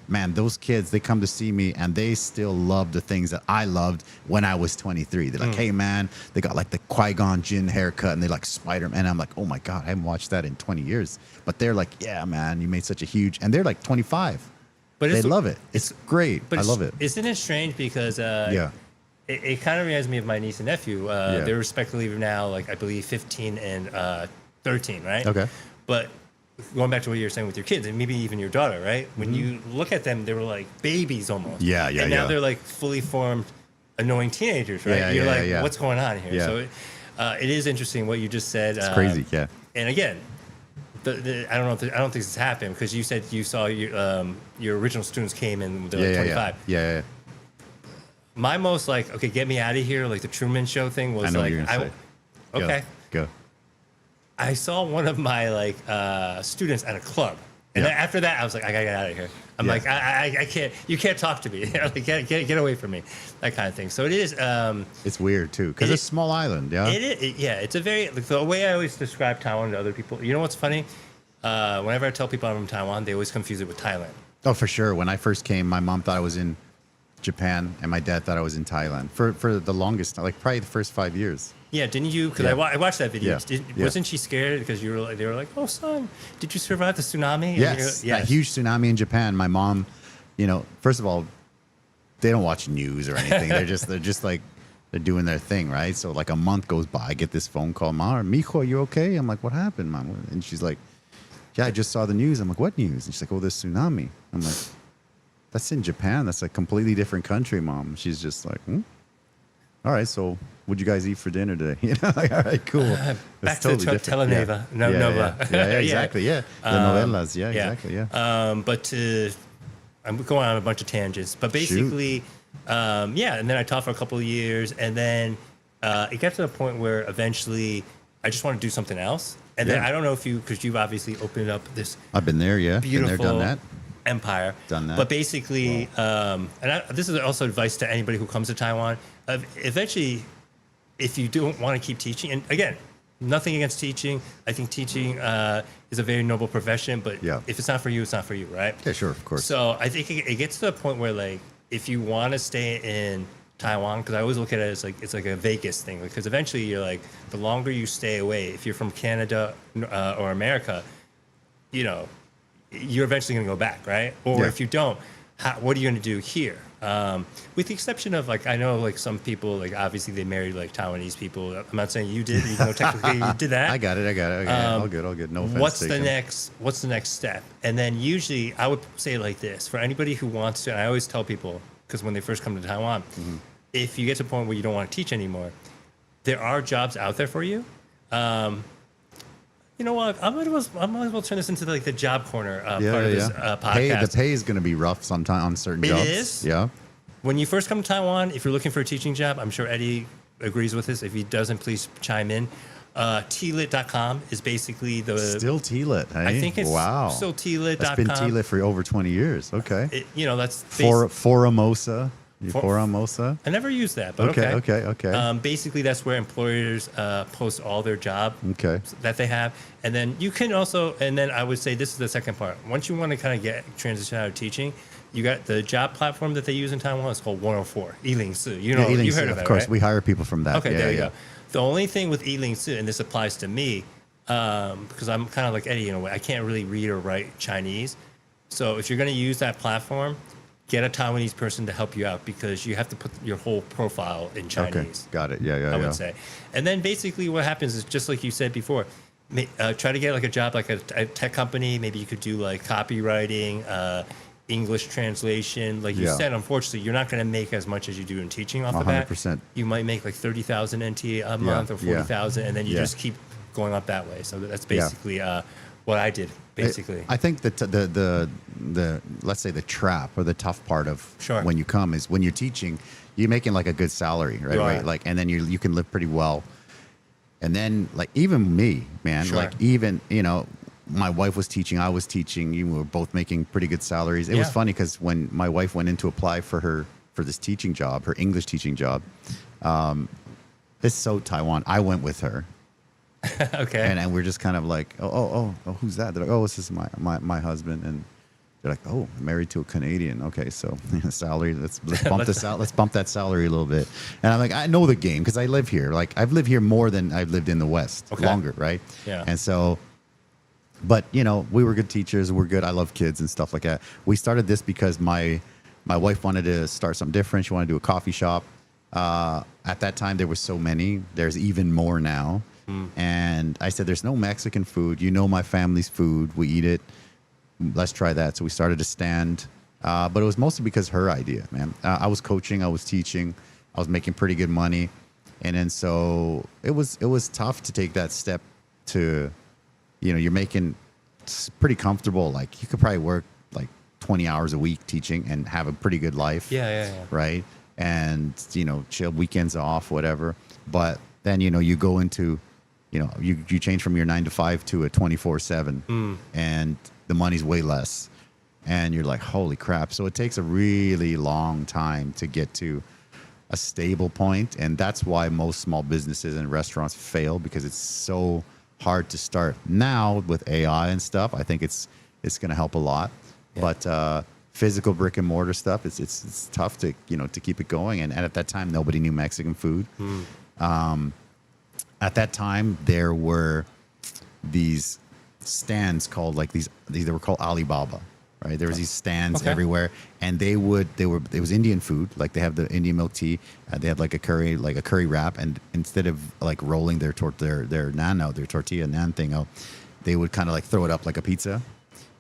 S1: man, those kids, they come to see me and they still love the things that I loved when I was 23. They're like, hey, man, they got like the Qui-Gon Jinn haircut and they like Spider-Man. And I'm like, oh my God, I haven't watched that in 20 years. But they're like, yeah, man, you made such a huge, and they're like 25. But they love it. It's great. I love it.
S2: Isn't it strange because
S1: Yeah.
S2: it kind of reminds me of my niece and nephew. They're respectively now, like, I believe 15 and 13, right?
S1: Okay.
S2: But going back to what you were saying with your kids and maybe even your daughter, right? When you look at them, they were like babies almost.
S1: Yeah,
S2: And now they're like fully formed, annoying teenagers, right?
S1: Yeah,
S2: You're
S1: yeah,
S2: like,
S1: yeah.
S2: what's going on here?
S1: Yeah.
S2: So it is interesting what you just said.
S1: It's crazy, yeah.
S2: And again, I don't think this has happened because you said you saw your original students came in when they were like 25.
S1: Yeah.
S2: My most like, okay, get me out of here, like the Truman Show thing was
S1: I know
S2: like,
S1: what you're gonna say.
S2: okay.
S1: Go.
S2: I saw one of my like students at a club, and then after that, I was like, I gotta get out of here. I'm like, I can't. You can't talk to me. Like, get away from me. That kind of thing. So it is.
S1: It's weird too because it's a small island. Yeah.
S2: It's a very like, the way I always describe Taiwan to other people. You know what's funny? Whenever I tell people I'm from Taiwan, they always confuse it with Thailand.
S1: Oh, for sure. When I first came, my mom thought I was in Japan, and my dad thought I was in Thailand for the longest, like probably the first 5 years.
S2: Yeah, didn't you? Because I watched that video.
S1: Yeah.
S2: Wasn't she scared because you were like, they were like, "Oh, son, did you survive the tsunami?"
S1: Yes, a huge tsunami in Japan. My mom, first of all, they don't watch news or anything. they're just like they're doing their thing, right? So like a month goes by, I get this phone call, "Ma, Mijo, you okay?" I'm like, "What happened, Mom?" And she's like, "Yeah, I just saw the news." I'm like, "What news?" And she's like, "Oh, this tsunami." I'm like, "That's in Japan. That's a completely different country, Mom." She's just like, all right, so what'd you guys eat for dinner today? Like, all right, cool.
S2: Back to Telenova. Nova.
S1: Yeah, exactly. Yeah. The novelas. Yeah, exactly. Yeah.
S2: But I'm going on a bunch of tangents. But basically, and then I taught for a couple of years. And then it got to the point where eventually I just want to do something else. And then I don't know if because you've obviously opened up this
S1: I've been there,
S2: beautiful
S1: been there, done that.
S2: Empire.
S1: Done that.
S2: But basically, this is also advice to anybody who comes to Taiwan. Eventually, if you don't want to keep teaching, and again, nothing against teaching. I think teaching is a very noble profession, but if it's not for you, it's not for you, right?
S1: Yeah, sure, of course.
S2: So I think it gets to the point where, like, if you want to stay in Taiwan, because I always look at it as like it's like a Vegas thing, because eventually you're like, the longer you stay away, if you're from Canada or America, you're eventually going to go back, right? Or if you don't, what are you going to do here? With the exception of, like, I know, like, some people, like, obviously they married, like, Taiwanese people. I'm not saying you did, even though technically you did that.
S1: I got it. All good. No offense.
S2: What's the next step? And then usually I would say it like this. For anybody who wants to, and I always tell people, because when they first come to Taiwan, if you get to a point where you don't want to teach anymore, there are jobs out there for you. You know what? I might as well turn this into like the job corner part of this podcast.
S1: The pay is going to be rough sometime on certain jobs.
S2: It is?
S1: Yeah.
S2: When you first come to Taiwan, if you're looking for a teaching job, I'm sure Eddy agrees with this. If he doesn't, please chime in. tlit.com is basically the...
S1: Still tlit, hey?
S2: I think it's still tlit.com.
S1: That's been tlit for over 20 years. Okay.
S2: That's...
S1: Foramosa. Foramosa.
S2: I never used that, but
S1: okay.
S2: Basically, that's where employers post all their job that they have. And then you can also, and then I would say this is the second part. Once you want to kind of transition out of teaching, you got the job platform that they use in Taiwan. It's called 104, Yiling Su. You heard of that,
S1: of course.
S2: Right?
S1: We hire people from that.
S2: Okay, there you go. The only thing with Yiling Su, and this applies to me, because I'm kind of like Eddy in a way, I can't really read or write Chinese. So if you're going to use that platform, get a Taiwanese person to help you out, because you have to put your whole profile in Chinese.
S1: Okay, got it. I
S2: would say. And then basically what happens is, just like you said before, try to get like a job like a tech company. Maybe you could do like copywriting, English translation. Like you said, unfortunately, you're not going to make as much as you do in teaching off the bat. 100%. You might make like 30,000 NT a month or 40,000, and then you just keep going up that way. So that's basically what I did. Basically,
S1: I think that the let's say the trap or the tough part of when you come is when you're teaching, you're making like a good salary, right? Like, and then you can live pretty well. And then, like, even me, man, like, even, my wife was teaching, I was teaching, we were both making pretty good salaries. It was funny because when my wife went in to apply for this teaching job, her English teaching job, it's so Taiwan. I went with her.
S2: Okay.
S1: And we're just kind of like, oh, who's that? They're like, oh, this is my husband. And they're like, oh, married to a Canadian. Okay, so salary. Let's bump this out. Let's bump that salary a little bit. And I'm like, I know the game because I live here. Like I've lived here more than I've lived in the West. Longer, right?
S2: Yeah.
S1: And so, but you know, we were good teachers. We're good. I love kids and stuff like that. We started this because my wife wanted to start something different. She wanted to do a coffee shop. At that time, there were so many. There's even more now. And I said, there's no Mexican food. You know my family's food. We eat it. Let's try that. So we started a stand. But it was mostly because her idea, man. I was coaching. I was teaching. I was making pretty good money. And then so it was tough to take that step to, you know, you're making pretty comfortable. Like you could probably work like 20 hours a week teaching and have a pretty good life.
S2: Yeah.
S1: Right. And, you know, chill weekends off, whatever. But then, you know, you go into, you know, you change from your 9 to 5 to a 24/7 and the money's way less. And you're like, holy crap. So it takes a really long time to get to a stable point. And that's why most small businesses and restaurants fail, because it's so hard to start. Now with AI and stuff, I think it's going to help a lot. Yeah. But physical brick and mortar stuff, it's tough to, you know, to keep it going. And at that time, nobody knew Mexican food. At that time, there were these stands called like these they were called Alibaba, right? There was these stands everywhere, and it was Indian food. Like they have the Indian milk tea, they had like a curry wrap, and instead of like rolling their tortilla naan thing out, they would kind of like throw it up like a pizza,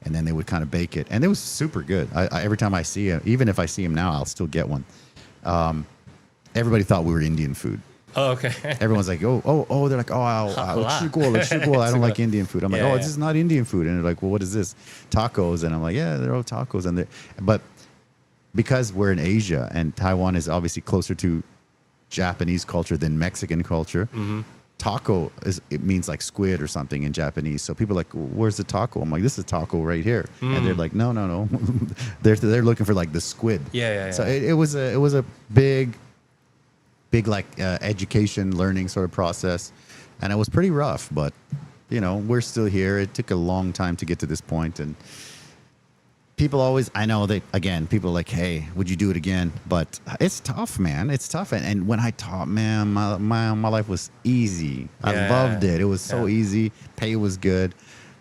S1: and then they would kind of bake it, and it was super good. I every time I see it, even if I see him now, I'll still get one. Everybody thought we were Indian food.
S2: Oh, okay.
S1: Everyone's like, oh, they're like, I don't like Indian food. I'm like, this is not Indian food. And they're like, well, what is this? Tacos. And I'm like, yeah, they're all tacos. But because we're in Asia and Taiwan is obviously closer to Japanese culture than Mexican culture, taco it means like squid or something in Japanese. So people are like, where's the taco? I'm like, this is taco right here. And they're like, no. they're looking for like the squid.
S2: Yeah.
S1: So it was a big like education, learning sort of process. And it was pretty rough, but, you know, we're still here. It took a long time to get to this point. And people always, people are like, hey, would you do it again? But it's tough, man. It's tough. And when I taught, man, my life was easy. I loved it. It was so easy. Pay was good.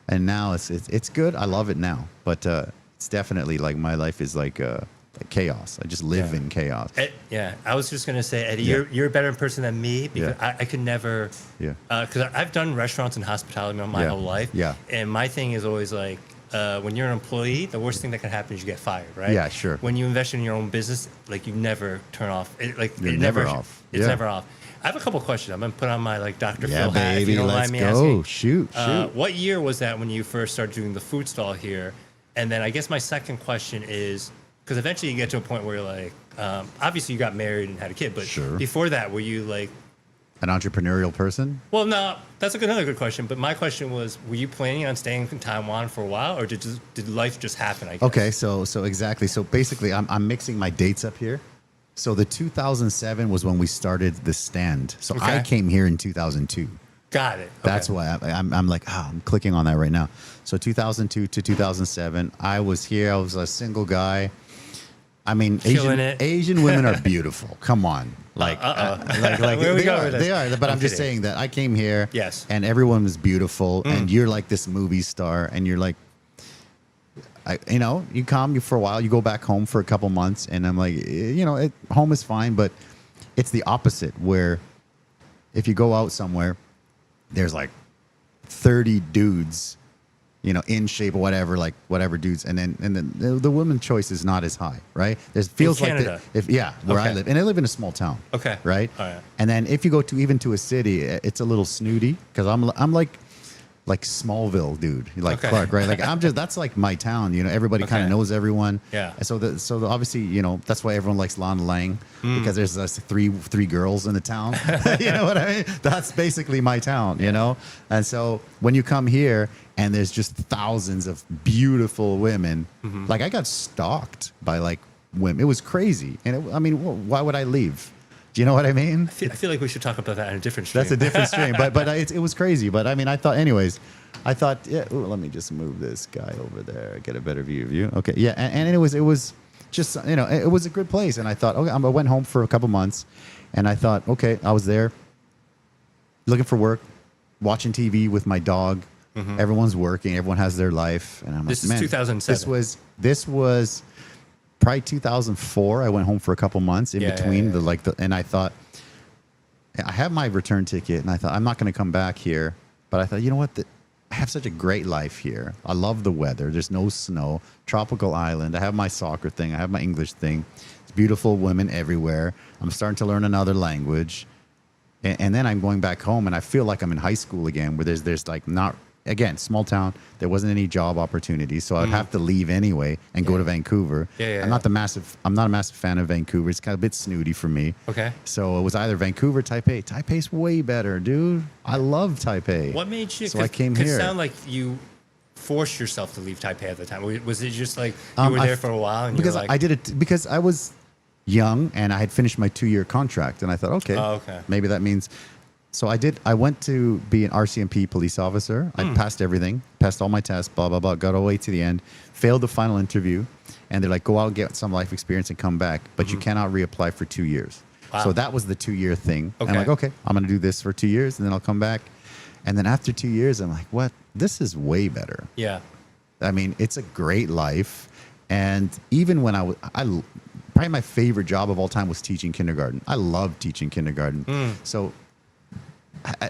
S1: And now it's good. I love it now. But it's definitely like my life is like chaos. I just live in chaos.
S2: I was just gonna say, Eddie, you're a better person than me, because I could never. Because I've done restaurants and hospitality my whole life. And my thing is always like, when you're an employee, the worst thing that can happen is you get fired, right?
S1: Yeah, sure.
S2: When you invest in your own business, like you never turn off. It's
S1: never off.
S2: I have a couple questions. I'm gonna put on my like Dr. Phil hat.
S1: Baby,
S2: if you don't
S1: let's
S2: mind me
S1: go.
S2: asking.
S1: Shoot.
S2: What year was that when you first started doing the food stall here? And then I guess my second question is, because eventually you get to a point where you're like, obviously you got married and had a kid, but before that, were you like
S1: an entrepreneurial person?
S2: Well, no, that's another good question. But my question was, were you planning on staying in Taiwan for a while, or did life just happen? I guess.
S1: Okay, so exactly. So basically, I'm mixing my dates up here. So the 2007 was when we started the stand. So I came here in 2002.
S2: Got it. Okay.
S1: That's why I'm like, I'm clicking on that right now. So 2002 to 2007, I was here. I was a single guy. I mean, Asian women are beautiful. Come on. Like they are. But I'm just saying that I came here.
S2: Yes.
S1: And everyone was beautiful. And you're like this movie star. And you're like, you come for a while. You go back home for a couple months. And I'm like, home is fine. But it's the opposite, where if you go out somewhere, there's like 30 dudes, in shape or whatever dudes, and then the women's choice is not as high, right? It feels like where I live, and I live in a small town, right? Oh, yeah. And then if you go to a city, it's a little snooty, because I'm like Smallville dude, like Clark, right? Like that's like my town, everybody kind of knows everyone.
S2: Yeah.
S1: And so obviously, that's why everyone likes Lana Lang, because there's three girls in the town. You know what I mean? That's basically my town, And so when you come here and there's just thousands of beautiful women, like I got stalked by like women. It was crazy. And why would I leave? Do you know what I mean?
S2: I feel like we should talk about that in a different stream.
S1: That's a different stream, but it was crazy. But I thought, anyways, I thought, yeah, ooh, let me just move this guy over there, get a better view of you. Okay, yeah, and it was just, you know, it was a good place. And I thought, okay, I went home for a couple months, and I thought, okay, I was there looking for work, watching TV with my dog. Everyone's working, everyone has their life, and I'm
S2: This
S1: like,
S2: is
S1: man,
S2: 2007.
S1: this was probably 2004. I went home for a couple months in between and I thought, I have my return ticket, and I thought I'm not going to come back here. But I thought, you know what? I have such a great life here. I love the weather. There's no snow. Tropical island. I have my soccer thing. I have my English thing. It's beautiful women everywhere. I'm starting to learn another language, and then I'm going back home, and I feel like I'm in high school again, where there's like not. Again, small town. There wasn't any job opportunities, so I'd have to leave anyway and go to Vancouver. I'm not a massive fan of Vancouver. It's kind of a bit snooty for me.
S2: Okay.
S1: So it was either Vancouver, Taipei. Taipei's way better, dude. I love Taipei.
S2: What made you?
S1: So I came here.
S2: It sound like you forced yourself to leave Taipei at the time. Was it just like you were there for a while and
S1: because
S2: you were like,
S1: I did it because I was young and I had finished my 2-year contract, and I thought, okay, maybe that means. So I went to be an RCMP police officer. I passed everything, passed all my tests, blah, blah, blah, got all the way to the end, failed the final interview. And they're like, go out and get some life experience and come back. But you cannot reapply for 2 years.
S2: Wow.
S1: So that was the 2-year thing.
S2: Okay.
S1: And I'm like, okay, I'm going to do this for 2 years and then I'll come back. And then after 2 years, I'm like, what? This is way better.
S2: yeah.
S1: I mean, it's a great life. And even when probably my favorite job of all time was teaching kindergarten. I love teaching kindergarten. So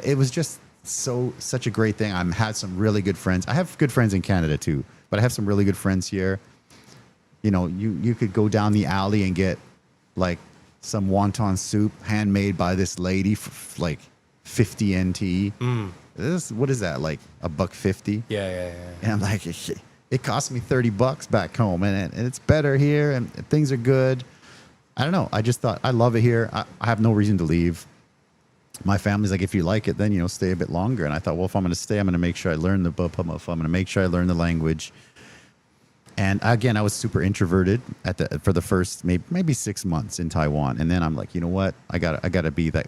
S1: it was just such a great thing. I had some really good friends. I have good friends in Canada too, but I have some really good friends here. You know, you could go down the alley and get like some wonton soup handmade by this lady for like 50 NT. What is that, like $1.50?
S2: Yeah.
S1: And I'm like, it cost me $30 back home, and it's better here, and things are good. I don't know. I just thought, I love it here. I have no reason to leave. My family's like, if you like it, then, you know, stay a bit longer. And I thought, well, if I'm going to stay, I'm going to make sure I learn I'm going to make sure I learn the language. And again, I was super introverted for the first maybe 6 months in Taiwan. And then I'm like, you know what? I gotta be that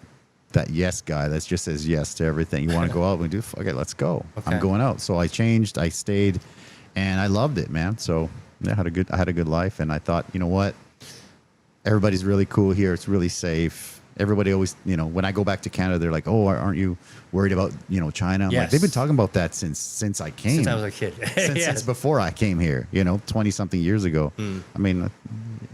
S1: yes guy that just says yes to everything. You want to go out and do? Okay, let's go.
S2: Okay.
S1: I'm going out. So I changed. I stayed, and I loved it, man. So I had a good life. And I thought, you know what? Everybody's really cool here. It's really safe. Everybody always, you know, when I go back to Canada, they're like, "Oh, aren't you worried about, you know, China?" I'm like, they've been talking about that since I came.
S2: Since I was a kid.
S1: Since before I came here, you know, 20-something years ago. I mean,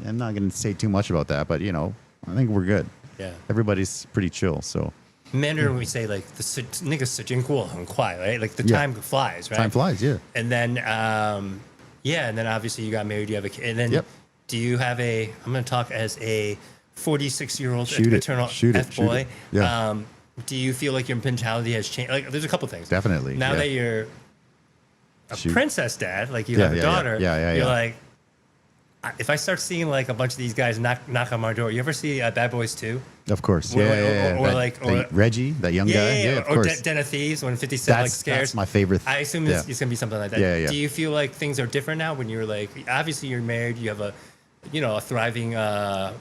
S1: I'm not going to say too much about that, but, you know, I think we're good.
S2: Yeah.
S1: Everybody's pretty chill, so.
S2: Mandarin, we say like the 那个时间过很快, right? Like the time flies, right?
S1: Time flies, yeah.
S2: And then, and then obviously you got married, you have a kid. And then do you have I'm going to talk as a 46-year-old eternal F-boy.
S1: Yeah.
S2: Do you feel like your mentality has changed? Like, there's a couple things.
S1: Definitely.
S2: Now that you're a princess dad, like you have a daughter, you're like, if I start seeing like a bunch of these guys knock on my door, you ever see Bad Boys 2?
S1: Of course.
S2: Or
S1: Reggie, that young guy. Yeah, of course.
S2: Den of Thieves when 50 Cent like scares.
S1: That's my favorite.
S2: I assume it's going to be something like that.
S1: Yeah.
S2: Do you feel like things are different now when you're like, obviously you're married, you have a thriving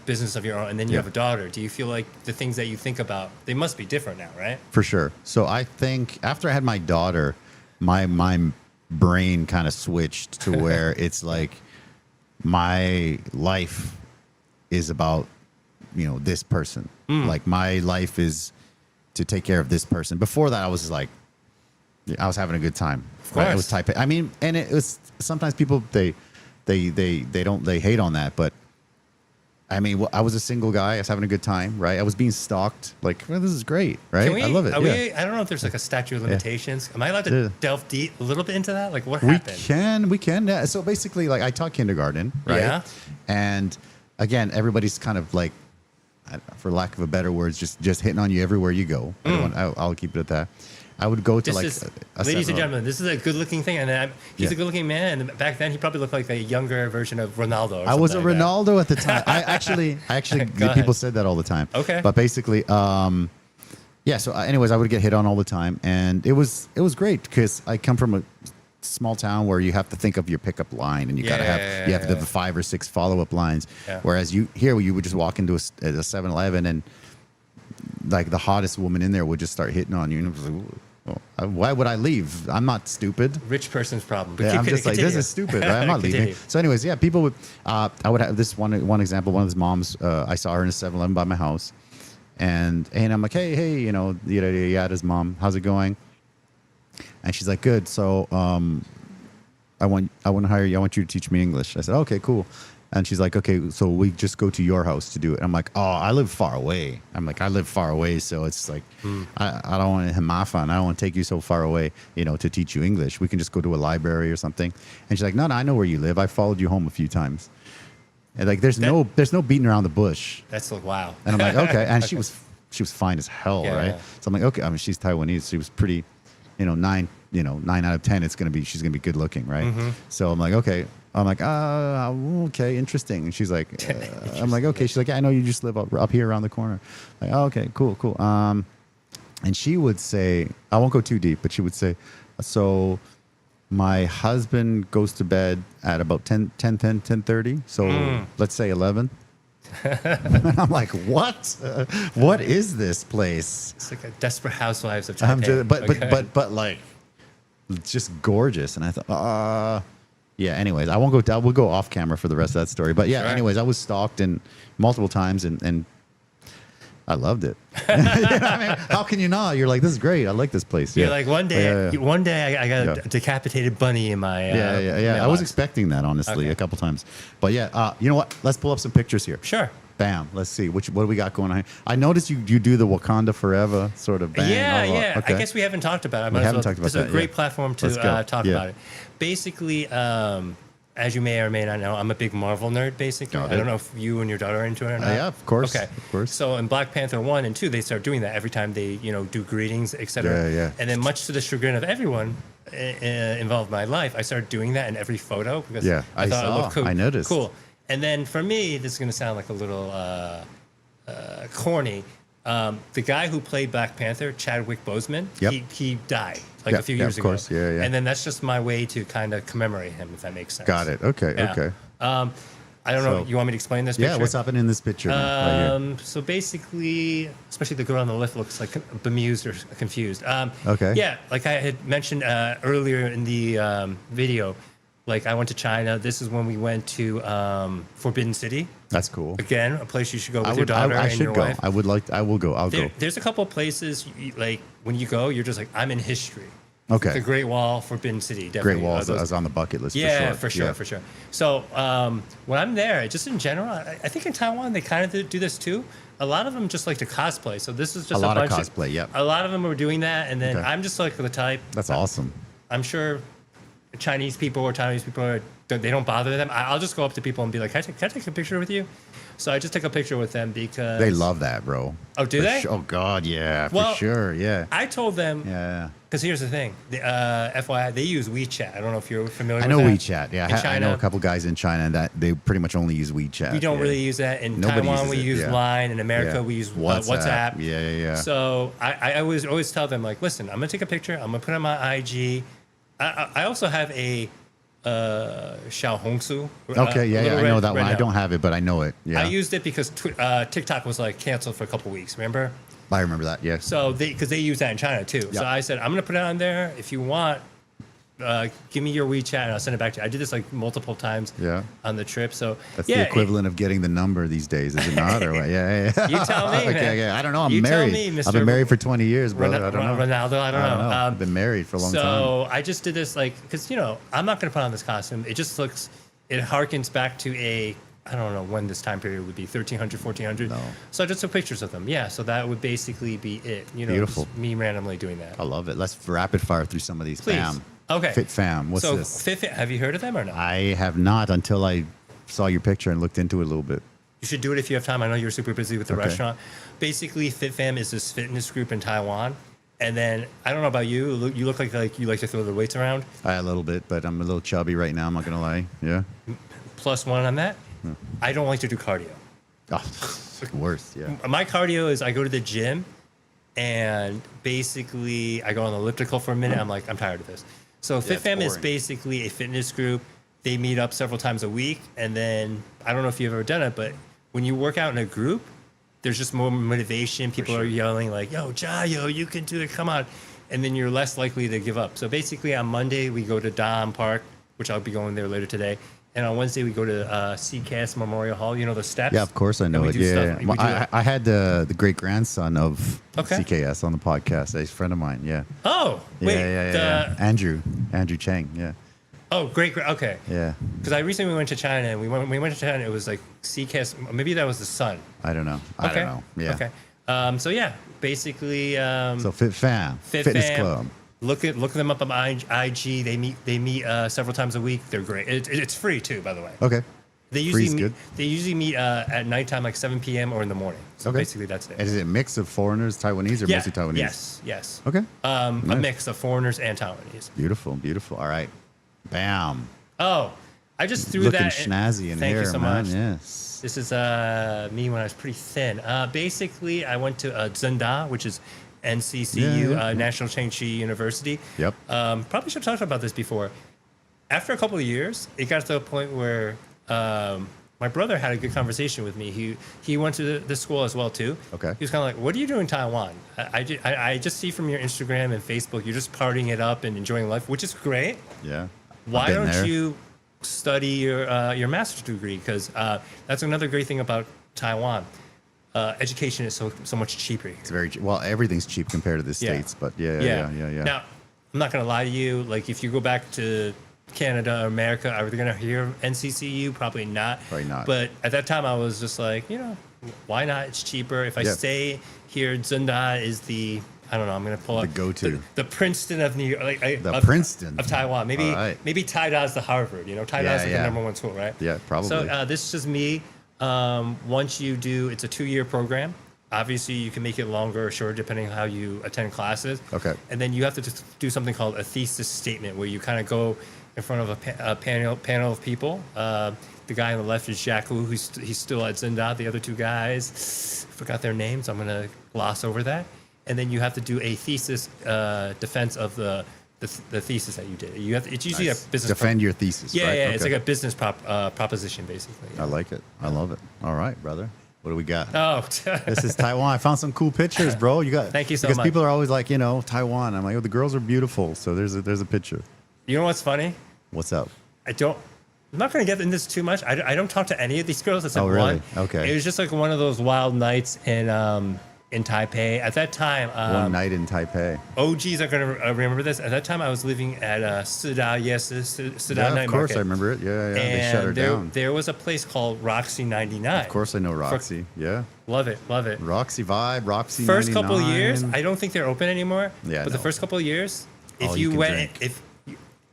S2: business of your own, and then you have a daughter. Do you feel like the things that you think about, they must be different now, right?
S1: For sure. So I think after I had my daughter, my brain kind of switched to where it's like my life is about, you know, this person. Like my life is to take care of this person. Before that, I was like, I was having a good time.
S2: Of course.
S1: Right? It was type A. I mean, and it was sometimes people they hate on that, but I mean, I was a single guy. I was having a good time, right? I was being stalked. Like, well, this is great, right? I love it.
S2: I don't know if there's like a statute of limitations. Am I allowed to delve deep a little bit into that? Like, what happened?
S1: We can. Yeah. So basically, like, I taught kindergarten, right? Yeah. And again, everybody's kind of like, for lack of a better words, just hitting on you everywhere you go. I'll keep it at that. I would go to
S2: ladies and gentlemen, this is a good-looking thing, and he's a good-looking man. And back then, he probably looked like a younger version of Ronaldo.
S1: I was a Ronaldo at the time. I actually, people said that all the time.
S2: Okay.
S1: But basically, So, anyways, I would get hit on all the time, and it was great because I come from a small town where you have to think of your pickup line, and you have to have 5 or 6 follow-up lines. Yeah. Whereas you would just walk into a 7-Eleven and like the hottest woman in there would just start hitting on you, and it was like, Well, why would I leave? I'm not stupid.
S2: Rich person's problem. But
S1: Yeah, I'm just like, this is stupid. Right? I'm not leaving. So, anyways, yeah, people would. I would have this one example. One of his moms. I saw her in a 7-Eleven by my house, and I'm like, hey, you know, yada yada yada's mom. How's it going? And she's like, good. So, I want to hire you. I want you to teach me English. I said, okay, cool. And she's like, okay, so we just go to your house to do it. I'm like, oh, I live far away. I'm like, I live far away, so it's like, I don't want to himafan. I don't want to take you so far away, you know, to teach you English. We can just go to a library or something. And she's like, no, I know where you live. I followed you home a few times. And like, there's no beating around the bush.
S2: That's like, wow.
S1: And I'm like, okay. And she was fine as hell,
S2: Yeah,
S1: right?
S2: yeah.
S1: So I'm like, okay. I mean, she's Taiwanese. She was pretty, 9 out of 10. She's gonna be good looking, right? So I'm like, okay. I'm like, okay, interesting. And she's like, I'm like, okay. She's like, yeah, I know you just live up here around the corner. Like, oh, okay, cool. And she would say, I won't go too deep, but she would say, so my husband goes to bed at about 10:30. So let's say 11. And I'm like, what? What is this place?
S2: It's like a Desperate Housewives of Taipei.
S1: But like, it's just gorgeous. And I thought, yeah. Anyways, we'll go off camera for the rest of that story. But yeah,
S2: Sure.
S1: anyways, I was stalked multiple times, and I loved it. You know what I mean, how can you not? You're like, this is great. I like this place.
S2: You're
S1: Yeah.
S2: like, one day I got
S1: Yeah.
S2: a decapitated bunny in my
S1: Yeah. I was
S2: mailbox.
S1: expecting that, honestly,
S2: Okay.
S1: a couple times. But yeah, you know what? Let's pull up some pictures here.
S2: Sure.
S1: Bam. Let's see. What do we got going on here? I noticed you do the Wakanda Forever sort of bang.
S2: Yeah.
S1: Okay.
S2: I guess we haven't talked about it. I might
S1: We
S2: as
S1: haven't
S2: well-
S1: talked about
S2: This is
S1: that,
S2: a great
S1: yeah.
S2: platform to
S1: Let's go.
S2: talk
S1: Yeah.
S2: about it. Basically, as you may or may not know, I'm a big Marvel nerd, basically.
S1: Got
S2: I
S1: it.
S2: don't know if you and your daughter are into it or not.
S1: Yeah, of course.
S2: Okay.
S1: Of course.
S2: So in Black Panther 1 and 2, they start doing that every time they, do greetings, etc.
S1: Yeah.
S2: And then much to the chagrin of everyone involved in my life, I started doing that in every photo because
S1: Yeah,
S2: I thought it looked cool.
S1: I noticed.
S2: Cool. And then for me, this is going to sound like a little corny. The guy who played Black Panther, Chadwick Boseman,
S1: Yep.
S2: he died
S1: Yeah,
S2: a few
S1: yeah,
S2: years
S1: of
S2: ago.
S1: course. Yeah.
S2: And then that's just my way to kind of commemorate him, if that makes sense.
S1: Got it. Okay.
S2: Yeah.
S1: Okay.
S2: I don't know.
S1: So-
S2: You want me to explain this picture?
S1: Yeah. What's happening in this picture? right here?
S2: So basically, especially the girl on the left looks like bemused or confused.
S1: Okay.
S2: Yeah, like I had mentioned earlier in the video, like I went to China. This is when we went to Forbidden City.
S1: That's cool.
S2: Again, a place you should go with your daughter
S1: I
S2: and
S1: should
S2: your
S1: go.
S2: wife.
S1: I will go. I'll go.
S2: There's a couple of places like when you go, you're just like, I'm in history.
S1: Okay.
S2: The Great Wall, Forbidden City, definitely.
S1: Great Walls
S2: Those-
S1: is on the bucket list.
S2: yeah,
S1: for sure.
S2: for sure. So when I'm there, just in general, I think in Taiwan they kind of do this too. A lot of them just like to cosplay. So this is just
S1: A lot of
S2: bunch
S1: cosplay, yep.
S2: A lot of them are doing that, and then
S1: Okay.
S2: I'm just like the type.
S1: That's awesome.
S2: I'm sure Chinese people or Taiwanese people they don't bother them. I'll just go up to people and be like, can I take a picture with you? So I just take a picture with them because
S1: They love that, bro.
S2: Oh, do
S1: For
S2: they?
S1: Oh God, yeah,
S2: Well,
S1: for sure, yeah,
S2: I told them
S1: yeah.
S2: because here's the thing. FYI, they use WeChat. I don't know if you're familiar.
S1: I know
S2: with that.
S1: WeChat. Yeah,
S2: In
S1: I know a
S2: China,
S1: couple guys in China that they pretty much only use WeChat.
S2: we don't
S1: yeah.
S2: really use that. In
S1: Nobody
S2: Taiwan, we
S1: uses it,
S2: use
S1: yeah.
S2: Line. In America,
S1: Yeah.
S2: we use WhatsApp.
S1: Yeah.
S2: So I always tell them like, listen, I'm gonna take a picture. I'm gonna put it on my IG. I also have a Xiaohongshu.
S1: Okay, yeah,
S2: little
S1: I know
S2: red-
S1: that one.
S2: red
S1: I
S2: note.
S1: don't have it, but I know it. Yeah,
S2: I used it because TikTok was like canceled for a couple weeks. Remember?
S1: I remember that. Yes.
S2: So because they use that in China too.
S1: Yeah.
S2: So I said I'm gonna put it on there. If you want, give me your WeChat and I'll send it back to you. I did this like multiple times.
S1: Yeah.
S2: On the trip. So
S1: That's
S2: yeah,
S1: the equivalent of getting the number these days, is it not? Or what? Yeah.
S2: You tell me, man.
S1: Okay. I don't know. I'm
S2: You tell
S1: married.
S2: me,
S1: I've
S2: Mr.
S1: been married for 20 years, brother. I don't know.
S2: Ronaldo, I don't know.
S1: I've been married for a long time.
S2: So I just did this like because I'm not gonna put on this costume. It just it harkens back to I don't know when this time period would be, 1300, 1400.
S1: No.
S2: So I just took pictures of them. Yeah, so that would basically be it.
S1: Beautiful.
S2: Just me randomly doing that.
S1: I love it. Let's rapid fire through some of these.
S2: Please.
S1: Bam.
S2: Okay.
S1: Fit Fam. What's
S2: so
S1: this?
S2: Fit, have you heard of them or not?
S1: I have not until I saw your picture and looked into it a little bit.
S2: You should do it if you have time. I know you're super busy with the
S1: Okay.
S2: restaurant. Basically, Fit Fam is this fitness group in Taiwan. And then, I don't know about you. You look like you like to throw the weights around.
S1: A little bit, but I'm a little chubby right now. I'm not gonna lie. Yeah.
S2: +1 on that. I don't like to do cardio.
S1: Oh, worse. Yeah.
S2: My cardio is I go to the gym and basically I go on the elliptical for a minute. I'm like, I'm tired of this. So
S1: it's
S2: FitFam is
S1: boring.
S2: basically a fitness group. They meet up several times a week. And then I don't know if you've ever done it, but when you work out in a group, there's just more motivation. People are yelling like, yo, Jayo, you can do it. Come on. and then you're less likely to give up. So basically, on Monday we go to Dam Park, which I'll be going there later today. And on Wednesday, we go to CCAS Memorial Hall. You know the steps?
S1: Yeah, of course I know it. Yeah. I had the great-grandson of CKS on the podcast. He's a friend of mine, yeah.
S2: Oh, wait.
S1: Yeah. Andrew Chang, yeah.
S2: Oh, great. Okay.
S1: Yeah.
S2: Because I recently went to China, and we went to China, it was like CCAS. Maybe that was the son.
S1: I don't know. I don't know. Yeah.
S2: Okay. So, yeah, basically.
S1: So Fitness Club.
S2: Look them up on IG. They meet several times a week. They're great. It's free too, by the way.
S1: Okay.
S2: They usually meet at nighttime, like 7 p.m. or in the morning. So basically, that's it.
S1: And is it a mix of foreigners, Taiwanese, or mostly Taiwanese?
S2: Yes.
S1: Okay.
S2: A mix of foreigners and Taiwanese.
S1: Beautiful. All right. Bam.
S2: Oh, I just threw
S1: looking
S2: that.
S1: Snazzy in
S2: Thank
S1: here,
S2: you so
S1: man.
S2: much.
S1: Yes.
S2: This is me when I was pretty thin. Basically, I went to Zenda, which is NCCU, National Cheng Chi University.
S1: Yep.
S2: Probably should have talked about this before. After a couple of years, it got to the point where my brother had a good conversation with me. He went to the school as well too.
S1: Okay.
S2: He was kind of like, "What do you do in Taiwan? I just see from your Instagram and Facebook, you're just partying it up and enjoying life, which is great.
S1: Yeah.
S2: Why don't you study your master's degree? Because that's another great thing about Taiwan. Education is so much cheaper.
S1: It's very cheap. Well, everything's cheap compared to the States, but yeah.
S2: Now, I'm not going to lie to you. Like, if you go back to Canada or America, are they going to hear NCCU? Probably not.
S1: Probably not.
S2: But at that time, I was just like, why not? It's cheaper. If I stay here, Zunda is the, I don't know, I'm going to pull up.
S1: The go-to.
S2: The Princeton of New York.
S1: Princeton.
S2: Of Taiwan. Maybe Taida's the Harvard. Taida's like the number one school, right?
S1: Yeah, probably.
S2: So this is just me. Once you do, it's a 2-year program. Obviously, you can make it longer or shorter depending on how you attend classes.
S1: Okay.
S2: And then you have to do something called a thesis statement, where you kind of go in front of a panel of people. The guy on the left is Jack Wu, he's still at Zenda. The other two guys, forgot their names. I'm gonna gloss over that. And then you have to do a thesis defense of the thesis that you did. It's usually a business.
S1: Defend your thesis.
S2: Yeah,
S1: right?
S2: yeah.
S1: Okay.
S2: It's like a business proposition, basically. Yeah.
S1: I like it. I love it. All right, brother. What do we got?
S2: Oh,
S1: this is Taiwan. I found some cool pictures, bro. You got.
S2: Thank you so
S1: much.
S2: much.
S1: Because people are always like, Taiwan. I'm like, oh, the girls are beautiful. So there's a picture.
S2: You know what's funny?
S1: What's up?
S2: I'm not going to get into this too much. I don't talk to any of these girls except
S1: really?
S2: one.
S1: Okay.
S2: It was just like one of those wild nights in Taipei. At that time,
S1: one night in Taipei.
S2: OGs are going to remember this. At that time, I was living at Sida Night
S1: of course,
S2: Market.
S1: I remember it. Yeah.
S2: And
S1: they shut her down.
S2: There was a place called Roxy 99.
S1: Of course, I know Roxy. Yeah.
S2: Love it.
S1: Roxy vibe, Roxy
S2: First
S1: 99.
S2: couple of years, I don't think they're open anymore.
S1: Yeah,
S2: but the first couple of years, if
S1: all
S2: you
S1: can
S2: went,
S1: drink.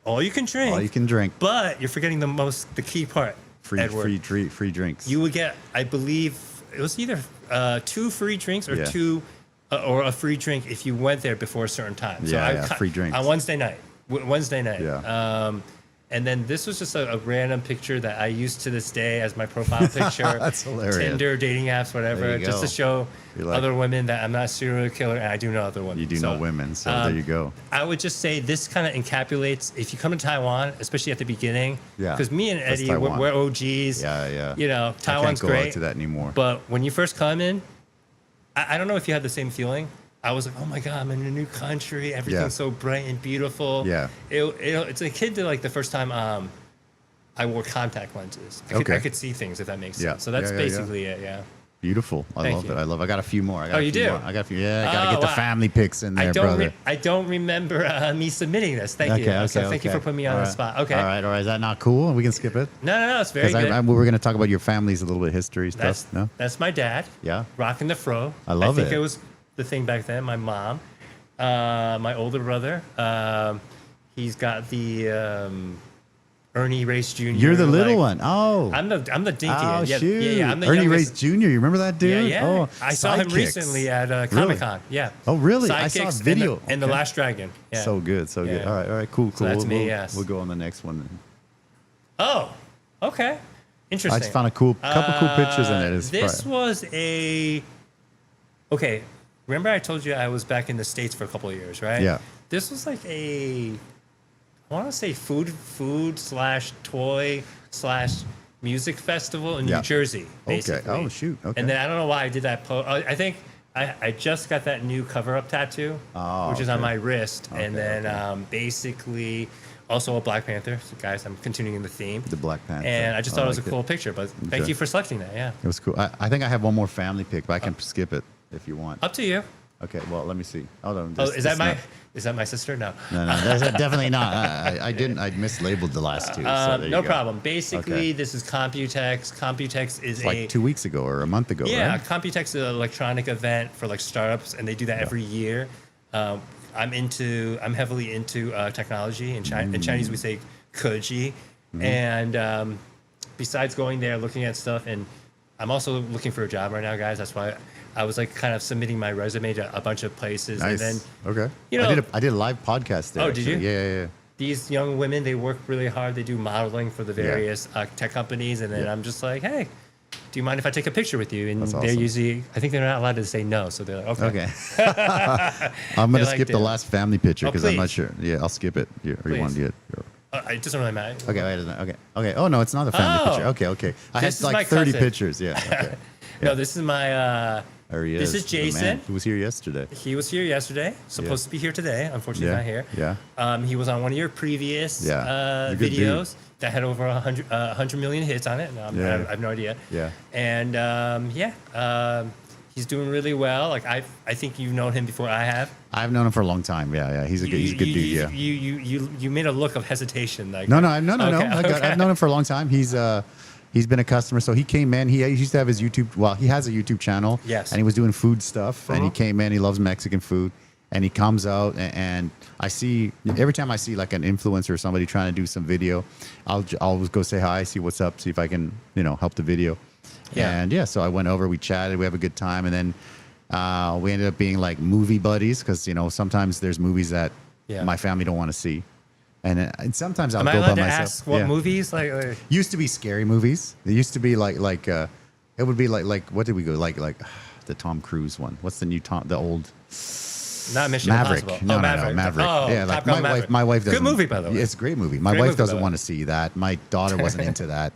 S2: all you can drink.
S1: All you can drink.
S2: But you're forgetting the key part.
S1: Free drinks.
S2: You would get, I believe, it was either 2 free drinks or or a free drink if you went there before a certain time. So
S1: free drinks
S2: on Wednesday night.
S1: Yeah.
S2: And then this was just a random picture that I use to this day as my profile picture.
S1: That's hilarious.
S2: Tinder, dating apps, whatever, just to show other women that I'm not a serial killer, and I do know other women.
S1: You do know women, so there you go.
S2: I would just say this kind of encapsulates, if you come to Taiwan, especially at the beginning, because me and Eddie, we're
S1: Yeah.
S2: OGs. Taiwan's
S1: I can't go
S2: great.
S1: out to that anymore.
S2: But when you first come in, I don't know if you had the same feeling. I was like, oh my God, I'm in a new country. Everything's so bright and beautiful.
S1: Yeah.
S2: It's a kid to like the first time I wore contact lenses. I could see things, if that makes sense. So that's basically it, yeah.
S1: Beautiful. I love it. I got a few more.
S2: You do?
S1: I got a few. Yeah, I got to get the family pics in there, brother.
S2: I don't remember me submitting this. Thank you. Thank you for putting me on the spot. Okay.
S1: All right. Is that not cool? We can skip it?
S2: No. It's very good.
S1: We were going to talk about your family's a little bit history stuff. No?
S2: That's my dad.
S1: Yeah.
S2: Rocking the fro.
S1: I love it.
S2: I think it was the thing back then. My mom. My older brother, he's got the Ernie Race Jr.
S1: You're the little one. Oh,
S2: I'm the dinky.
S1: Oh, shoot.
S2: Yeah. I'm the
S1: Ernie
S2: youngest.
S1: Race Jr. You remember that dude?
S2: Yeah.
S1: Oh,
S2: I saw him recently at Comic-Con. Yeah.
S1: Oh, really? I saw a
S2: Sidekicks
S1: video.
S2: And the Last Dragon. Yeah.
S1: So good.
S2: Yeah.
S1: All right. Cool.
S2: So that's me. Yes.
S1: We'll go on the next one.
S2: Oh, okay. Interesting.
S1: I just found a couple cool pictures in it.
S2: This was okay. Remember I told you I was back in the States for a couple of years, right?
S1: Yeah.
S2: This was like I want to say food/toy/music festival in New Jersey, basically.
S1: Okay. Oh, shoot. Okay.
S2: And then I don't know why I did that. I think I just got that new cover-up tattoo, which is on my wrist, and then basically also a Black Panther. So guys, I'm continuing the theme.
S1: The Black Panther.
S2: And I just thought it was a cool picture, but thank you for selecting that. Yeah.
S1: It was cool. I think I have one more family pic, but I can skip it if you want.
S2: Up to you.
S1: Okay, well, let me see. Oh, no,
S2: Is that my sister? No.
S1: No, that's definitely not. I didn't. I mislabeled the last two. So there
S2: no
S1: you go.
S2: problem. Basically, this is Computex. Computex is
S1: like 2 weeks ago or a month ago, right?
S2: Computex is an electronic event for like startups, and they do that every year. I'm heavily into technology. In Chinese, we say "keji," and besides going there, looking at stuff, and I'm also looking for a job right now, guys. That's why I was like kind of submitting my resume to a bunch of places.
S1: Nice.
S2: And then,
S1: okay.
S2: You know,
S1: I did a live podcast there.
S2: Oh, did you?
S1: Yeah.
S2: These young women, they work really hard. They do modeling for the various tech companies. And then I'm just like, hey, do you mind if I take a picture with you? And
S1: That's
S2: they're
S1: awesome.
S2: usually, I think they're not allowed to say no. So they're like, okay.
S1: I'm going to
S2: They
S1: skip the
S2: liked it.
S1: last family picture because I'm not
S2: please.
S1: sure. Yeah, I'll skip it. You want to get
S2: It doesn't really matter.
S1: Okay, wait a minute. Okay. Oh, no, it's not a family picture. Okay. I had
S2: This is my
S1: like 30
S2: cousin.
S1: pictures. Yeah. Okay.
S2: No, this is my,
S1: There he
S2: this is
S1: the man
S2: Jason.
S1: who was here yesterday.
S2: He was here yesterday. Supposed to be here today. Unfortunately, not here.
S1: Yeah.
S2: He was on one of your previous
S1: He's a good
S2: videos that had over 100 million hits on it. No, I have no idea.
S1: Yeah.
S2: And he's doing really well. Like I think you've known him before I have.
S1: I've known him for a long time. Yeah. He's a good dude. Yeah.
S2: You made a look of hesitation. Like
S1: No.
S2: Okay.
S1: I've known him for a long time. He's been a customer. So he came in. He used to have his YouTube. Well, he has a YouTube channel.
S2: Yes.
S1: And he was doing food stuff. And he came in. He loves Mexican food. And he comes out. And I see every time I see like an influencer or somebody trying to do some video, I'll always go say hi, see what's up, see if I can help the video.
S2: Yeah.
S1: And so I went over. We chatted. We have a good time. And then we ended up being like movie buddies because sometimes there's movies that my family don't want to see. And sometimes I'll
S2: Am I
S1: go by
S2: allowed to
S1: myself.
S2: ask what movies? Like
S1: Used to be scary movies. They used to be like it would be like what did we go like the Tom Cruise one? What's the new the old
S2: not Mission
S1: Maverick?
S2: Impossible.
S1: No,
S2: Maverick.
S1: Maverick.
S2: Oh,
S1: Yeah, like
S2: Top Gun Maverick.
S1: my wife doesn't.
S2: Good movie, by the way.
S1: It's a great movie. My
S2: Great
S1: wife
S2: movie, by
S1: doesn't
S2: the
S1: want
S2: way.
S1: to see that. My daughter wasn't into that.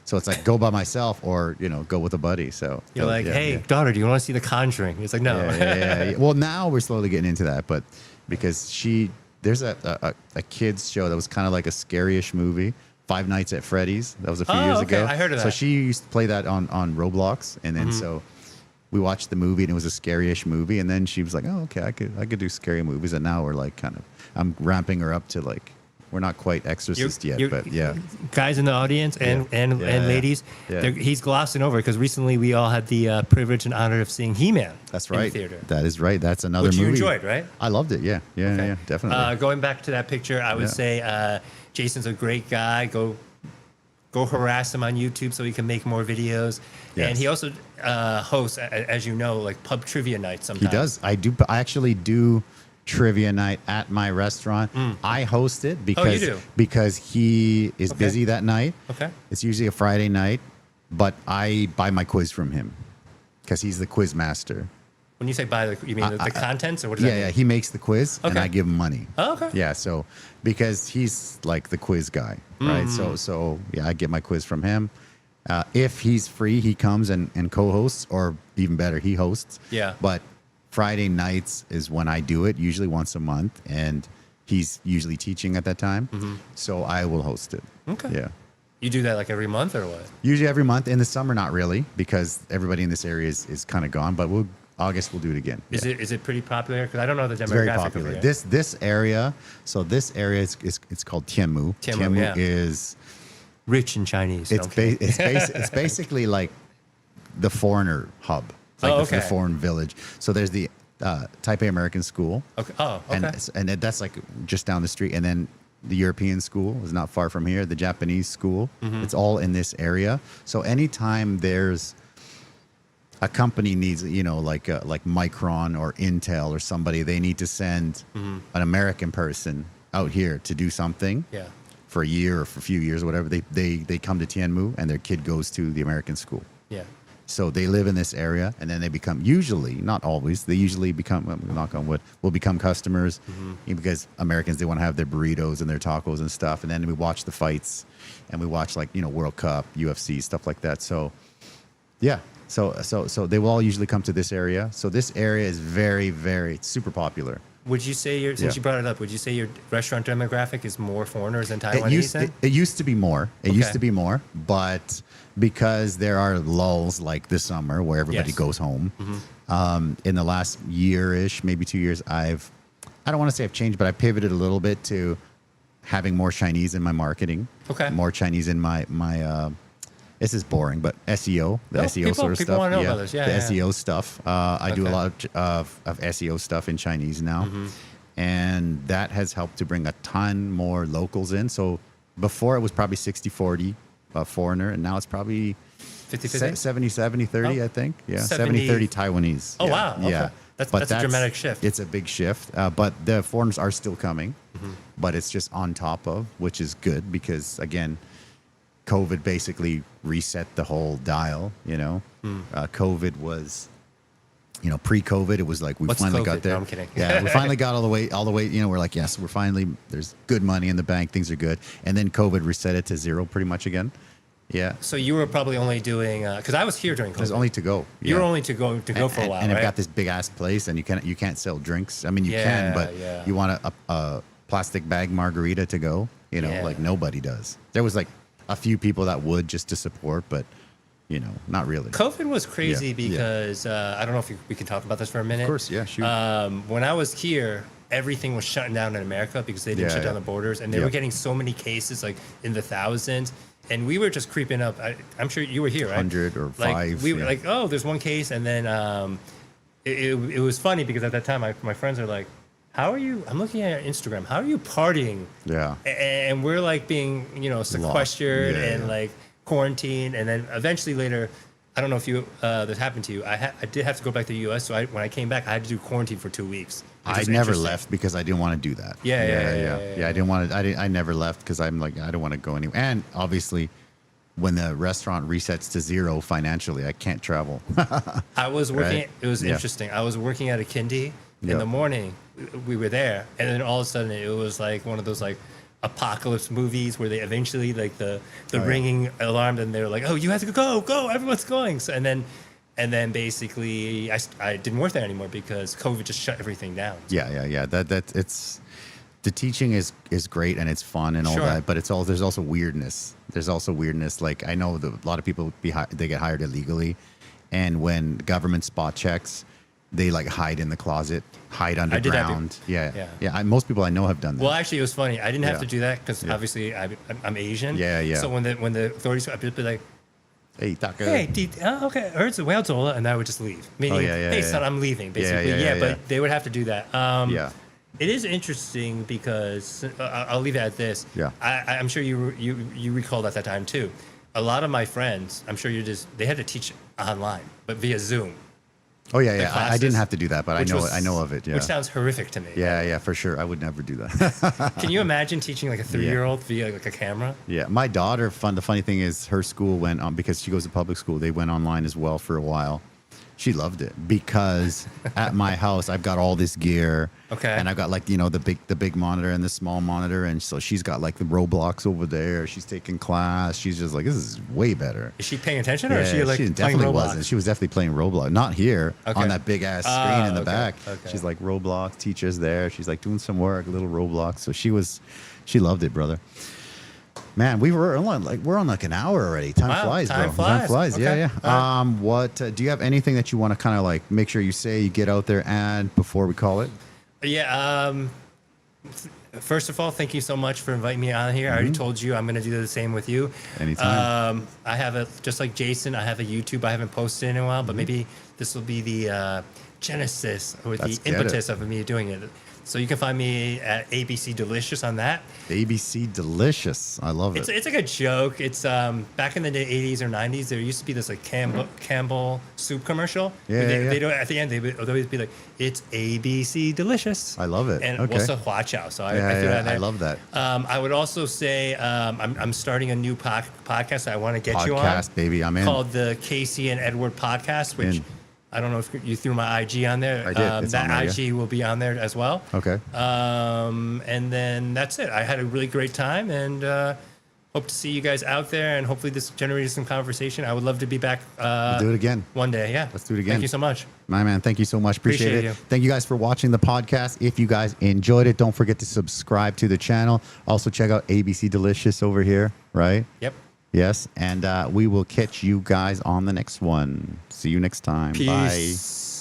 S1: So it's like go by myself or go with a buddy. So
S2: You're like, hey, daughter, do you want to see The Conjuring? It's like, no.
S1: Yeah. Well, now we're slowly getting into that, but because there's a kids show that was kind of like a scary-ish movie, Five Nights at Freddy's. That was a few years ago.
S2: I heard of that.
S1: So she used to play that on Roblox, and then so we watched the movie, and it was a scary-ish movie, and then she was like, oh, okay, I could do scary movies, and now we're like I'm ramping her up to like. We're not quite Exorcist yet, but yeah.
S2: Guys in the audience and ladies,
S1: Yeah.
S2: he's glossing over because recently we all had the privilege and honor of seeing He-Man.
S1: That's
S2: in
S1: right.
S2: the theater.
S1: That is right. That's another
S2: Which
S1: movie.
S2: you enjoyed, right?
S1: I loved it. Yeah, definitely.
S2: Going back to that picture, I would say Jason's a great guy. Go harass him on YouTube so he can make more videos.
S1: Yes.
S2: And he also hosts, as you know, like pub trivia nights sometimes.
S1: He does. I actually do trivia night at my restaurant. I host it because
S2: you do?
S1: because he is busy that night.
S2: Okay.
S1: It's usually a Friday night, but I buy my quiz from him because he's the quiz master.
S2: When you say buy, you mean the contents or what does that mean?
S1: Yeah. He makes the quiz and
S2: Okay.
S1: I give him money.
S2: Oh, okay.
S1: Yeah. So because he's like the quiz guy, right? So yeah, I get my quiz from him. If he's free, he comes and co-hosts, or even better, he hosts.
S2: Yeah.
S1: But Friday nights is when I do it, usually once a month, and he's usually teaching at that time. So I will host it.
S2: Okay.
S1: Yeah.
S2: You do that like every month or what?
S1: Usually every month. In the summer, not really, because everybody in this area is kind of gone. But August we'll do it again.
S2: Is it pretty popular? Because I don't know the demographic.
S1: It's very popular.
S2: Of it.
S1: This area. So this area is it's called Tianmu.
S2: Tianmu, yeah.
S1: is
S2: Rich in Chinese.
S1: it's basically like the foreigner hub. Like the foreign village. So there's the Taipei American School.
S2: Okay. Oh, okay.
S1: And that's like just down the street. And then the European school is not far from here. The Japanese school. It's all in this area. So anytime there's a company needs, like Micron or Intel or somebody, they need to send an American person out here to do something.
S2: Yeah.
S1: For a year or for a few years or whatever, they come to Tianmu and their kid goes to the American school.
S2: Yeah.
S1: So they live in this area, and then they become, usually, not always, they usually become, knock on wood, will become customers because Americans, they want to have their burritos and their tacos and stuff. And then we watch the fights, and we watch World Cup, UFC, stuff like that. So, yeah, So they will all usually come to this area. So this area is very, very super popular.
S2: Would you say since you brought it up, would you say your restaurant demographic is more foreigners than Taiwanese?
S1: It used to be more. It used to be more, but because there are lulls like this summer where everybody goes home, in the last year-ish, maybe 2 years, I don't want to say I've changed, but I pivoted a little bit to having more Chinese in my marketing. Okay. More Chinese in my this is boring, but SEO, the SEO sort of stuff.
S2: Want to know about this.
S1: The SEO stuff. I do a lot of SEO stuff in Chinese now. And that has helped to bring a ton more locals in. So before it was probably 60-40 foreigner, and now it's probably 70-30, I think. Yeah, 70-30 Taiwanese.
S2: Oh, wow. Okay.
S1: Yeah.
S2: That's a dramatic shift.
S1: It's a big shift. But the foreigners are still coming. But it's just on top of, which is good because, again, COVID basically reset the whole dial, COVID was, pre-COVID, it was like we finally got there.
S2: No, I'm kidding.
S1: Yeah, we finally got all the way, we're like, yes, we're finally, there's good money in the bank, things are good. And then COVID reset it to zero pretty much again. Yeah.
S2: So you were probably only doing, because I was here during COVID.
S1: It was only to go.
S2: You were only to go for a while,
S1: and
S2: right?
S1: I've got this big ass place and you can't sell drinks. I mean, you can, but you want a plastic bag margarita to go, like nobody does. There was like a few people that would just to support, but not really.
S2: COVID was crazy because I don't know if we can talk about this for a minute.
S1: Of course, yeah, shoot.
S2: When I was here, everything was shutting down in America because they didn't shut down the borders, and they were getting so many cases, like in the thousands, and we were just creeping up. I'm sure you were here, right?
S1: 100 or 5.
S2: We were like, oh, there's one case, and then it was funny because at that time my friends are like, how are you? I'm looking at your Instagram. How are you partying? Yeah. And we're like being, sequestered and like quarantined. And then eventually later, I don't know if this happened to you. I did have to go back to the U.S. So when I came back, I had to do quarantine for 2 weeks.
S1: I never left because I didn't want to do that. Yeah. I didn't want to. I never left because I'm like, I don't want to go anywhere. And obviously, when the restaurant resets to zero financially, I can't travel.
S2: I was working. Right? It was interesting. I was working at a kindy in the morning. We were there, and then all of a sudden it was like one of those like apocalypse movies where they eventually like the ringing alarm, and they're like, oh, you have to go, everyone's going. So, and then basically I didn't work there anymore because COVID just shut everything down.
S1: Yeah. That it's the teaching is great and it's fun and all that, but there's also weirdness. Like I know a lot of people they get hired illegally, and when government spot checks, they like hide in the closet, hide underground. Yeah. Most people I know have done that.
S2: Well, actually, it was funny. I didn't have to do that because obviously I'm Asian. Yeah. So when the authorities, I'd be like,
S1: hey, Taka.
S2: Hey, okay, 儿子我要走了, and I would just leave. Meaning, hey, son, I'm leaving, basically. But they would have to do that. It is interesting because I'll leave it at this. Yeah. I'm sure you recalled at that time too. A lot of my friends, I'm sure they had to teach online, but via Zoom.
S1: Oh yeah. I didn't have to do that, but I know of it. Yeah.
S2: Which sounds horrific to me.
S1: Yeah, for sure. I would never do that.
S2: Can you imagine teaching like a 3-year-old via like a camera?
S1: Yeah, my daughter. The funny thing is, her school went on because she goes to public school. They went online as well for a while. She loved it because at my house I've got all this gear. Okay. And I've got like the big monitor and the small monitor, and so she's got like the Roblox over there. She's taking class. She's just like, this is way better.
S2: Is she paying attention, or is she like
S1: she definitely wasn't? She was definitely playing Roblox. Not here on that big ass screen in the back. Okay. She's like Roblox. Teacher's there. She's like doing some work, a little Roblox. So she loved it, brother. Man, we're on like an hour already. Time flies, bro. Time flies. Okay. Yeah. What do you have anything that you want to kind of like make sure you get out there and before we call it?
S2: Yeah. First of all, thank you so much for inviting me on here. I already told you I'm going to do the same with you.
S1: Anytime.
S2: I have just like Jason, I have a YouTube I haven't posted in a while, but maybe this will be the genesis or the impetus of me doing it. So you can find me at ABC Delicious on that.
S1: ABC Delicious. I love it.
S2: It's like a joke. It's back in the 80s or 90s, there used to be this like Campbell soup commercial. They don't, at the end, they would always be like, it's ABC Delicious.
S1: I love it.
S2: And what's a watch out. So I threw that there.
S1: I love that.
S2: I would also say I'm starting a new podcast I want to get you on.
S1: Podcast, baby. I'm in.
S2: Called the Casey and Edward Podcast, which... I don't know if you threw my IG on there.
S1: I did.
S2: That IG will be on there as well.
S1: Okay.
S2: And then that's it. I had a really great time, and hope to see you guys out there, and hopefully this generated some conversation. I would love to be back.
S1: Do it again
S2: one day. Yeah,
S1: let's do it again.
S2: Thank you so much,
S1: my man. Thank you so much. Appreciate it.
S2: You.
S1: Thank you guys for watching the podcast. If you guys enjoyed it, don't forget to subscribe to the channel. Also check out ABC Delicious over here, right?
S2: Yep.
S1: Yes, and we will catch you guys on the next one. See you next time.
S2: Peace.
S1: Bye.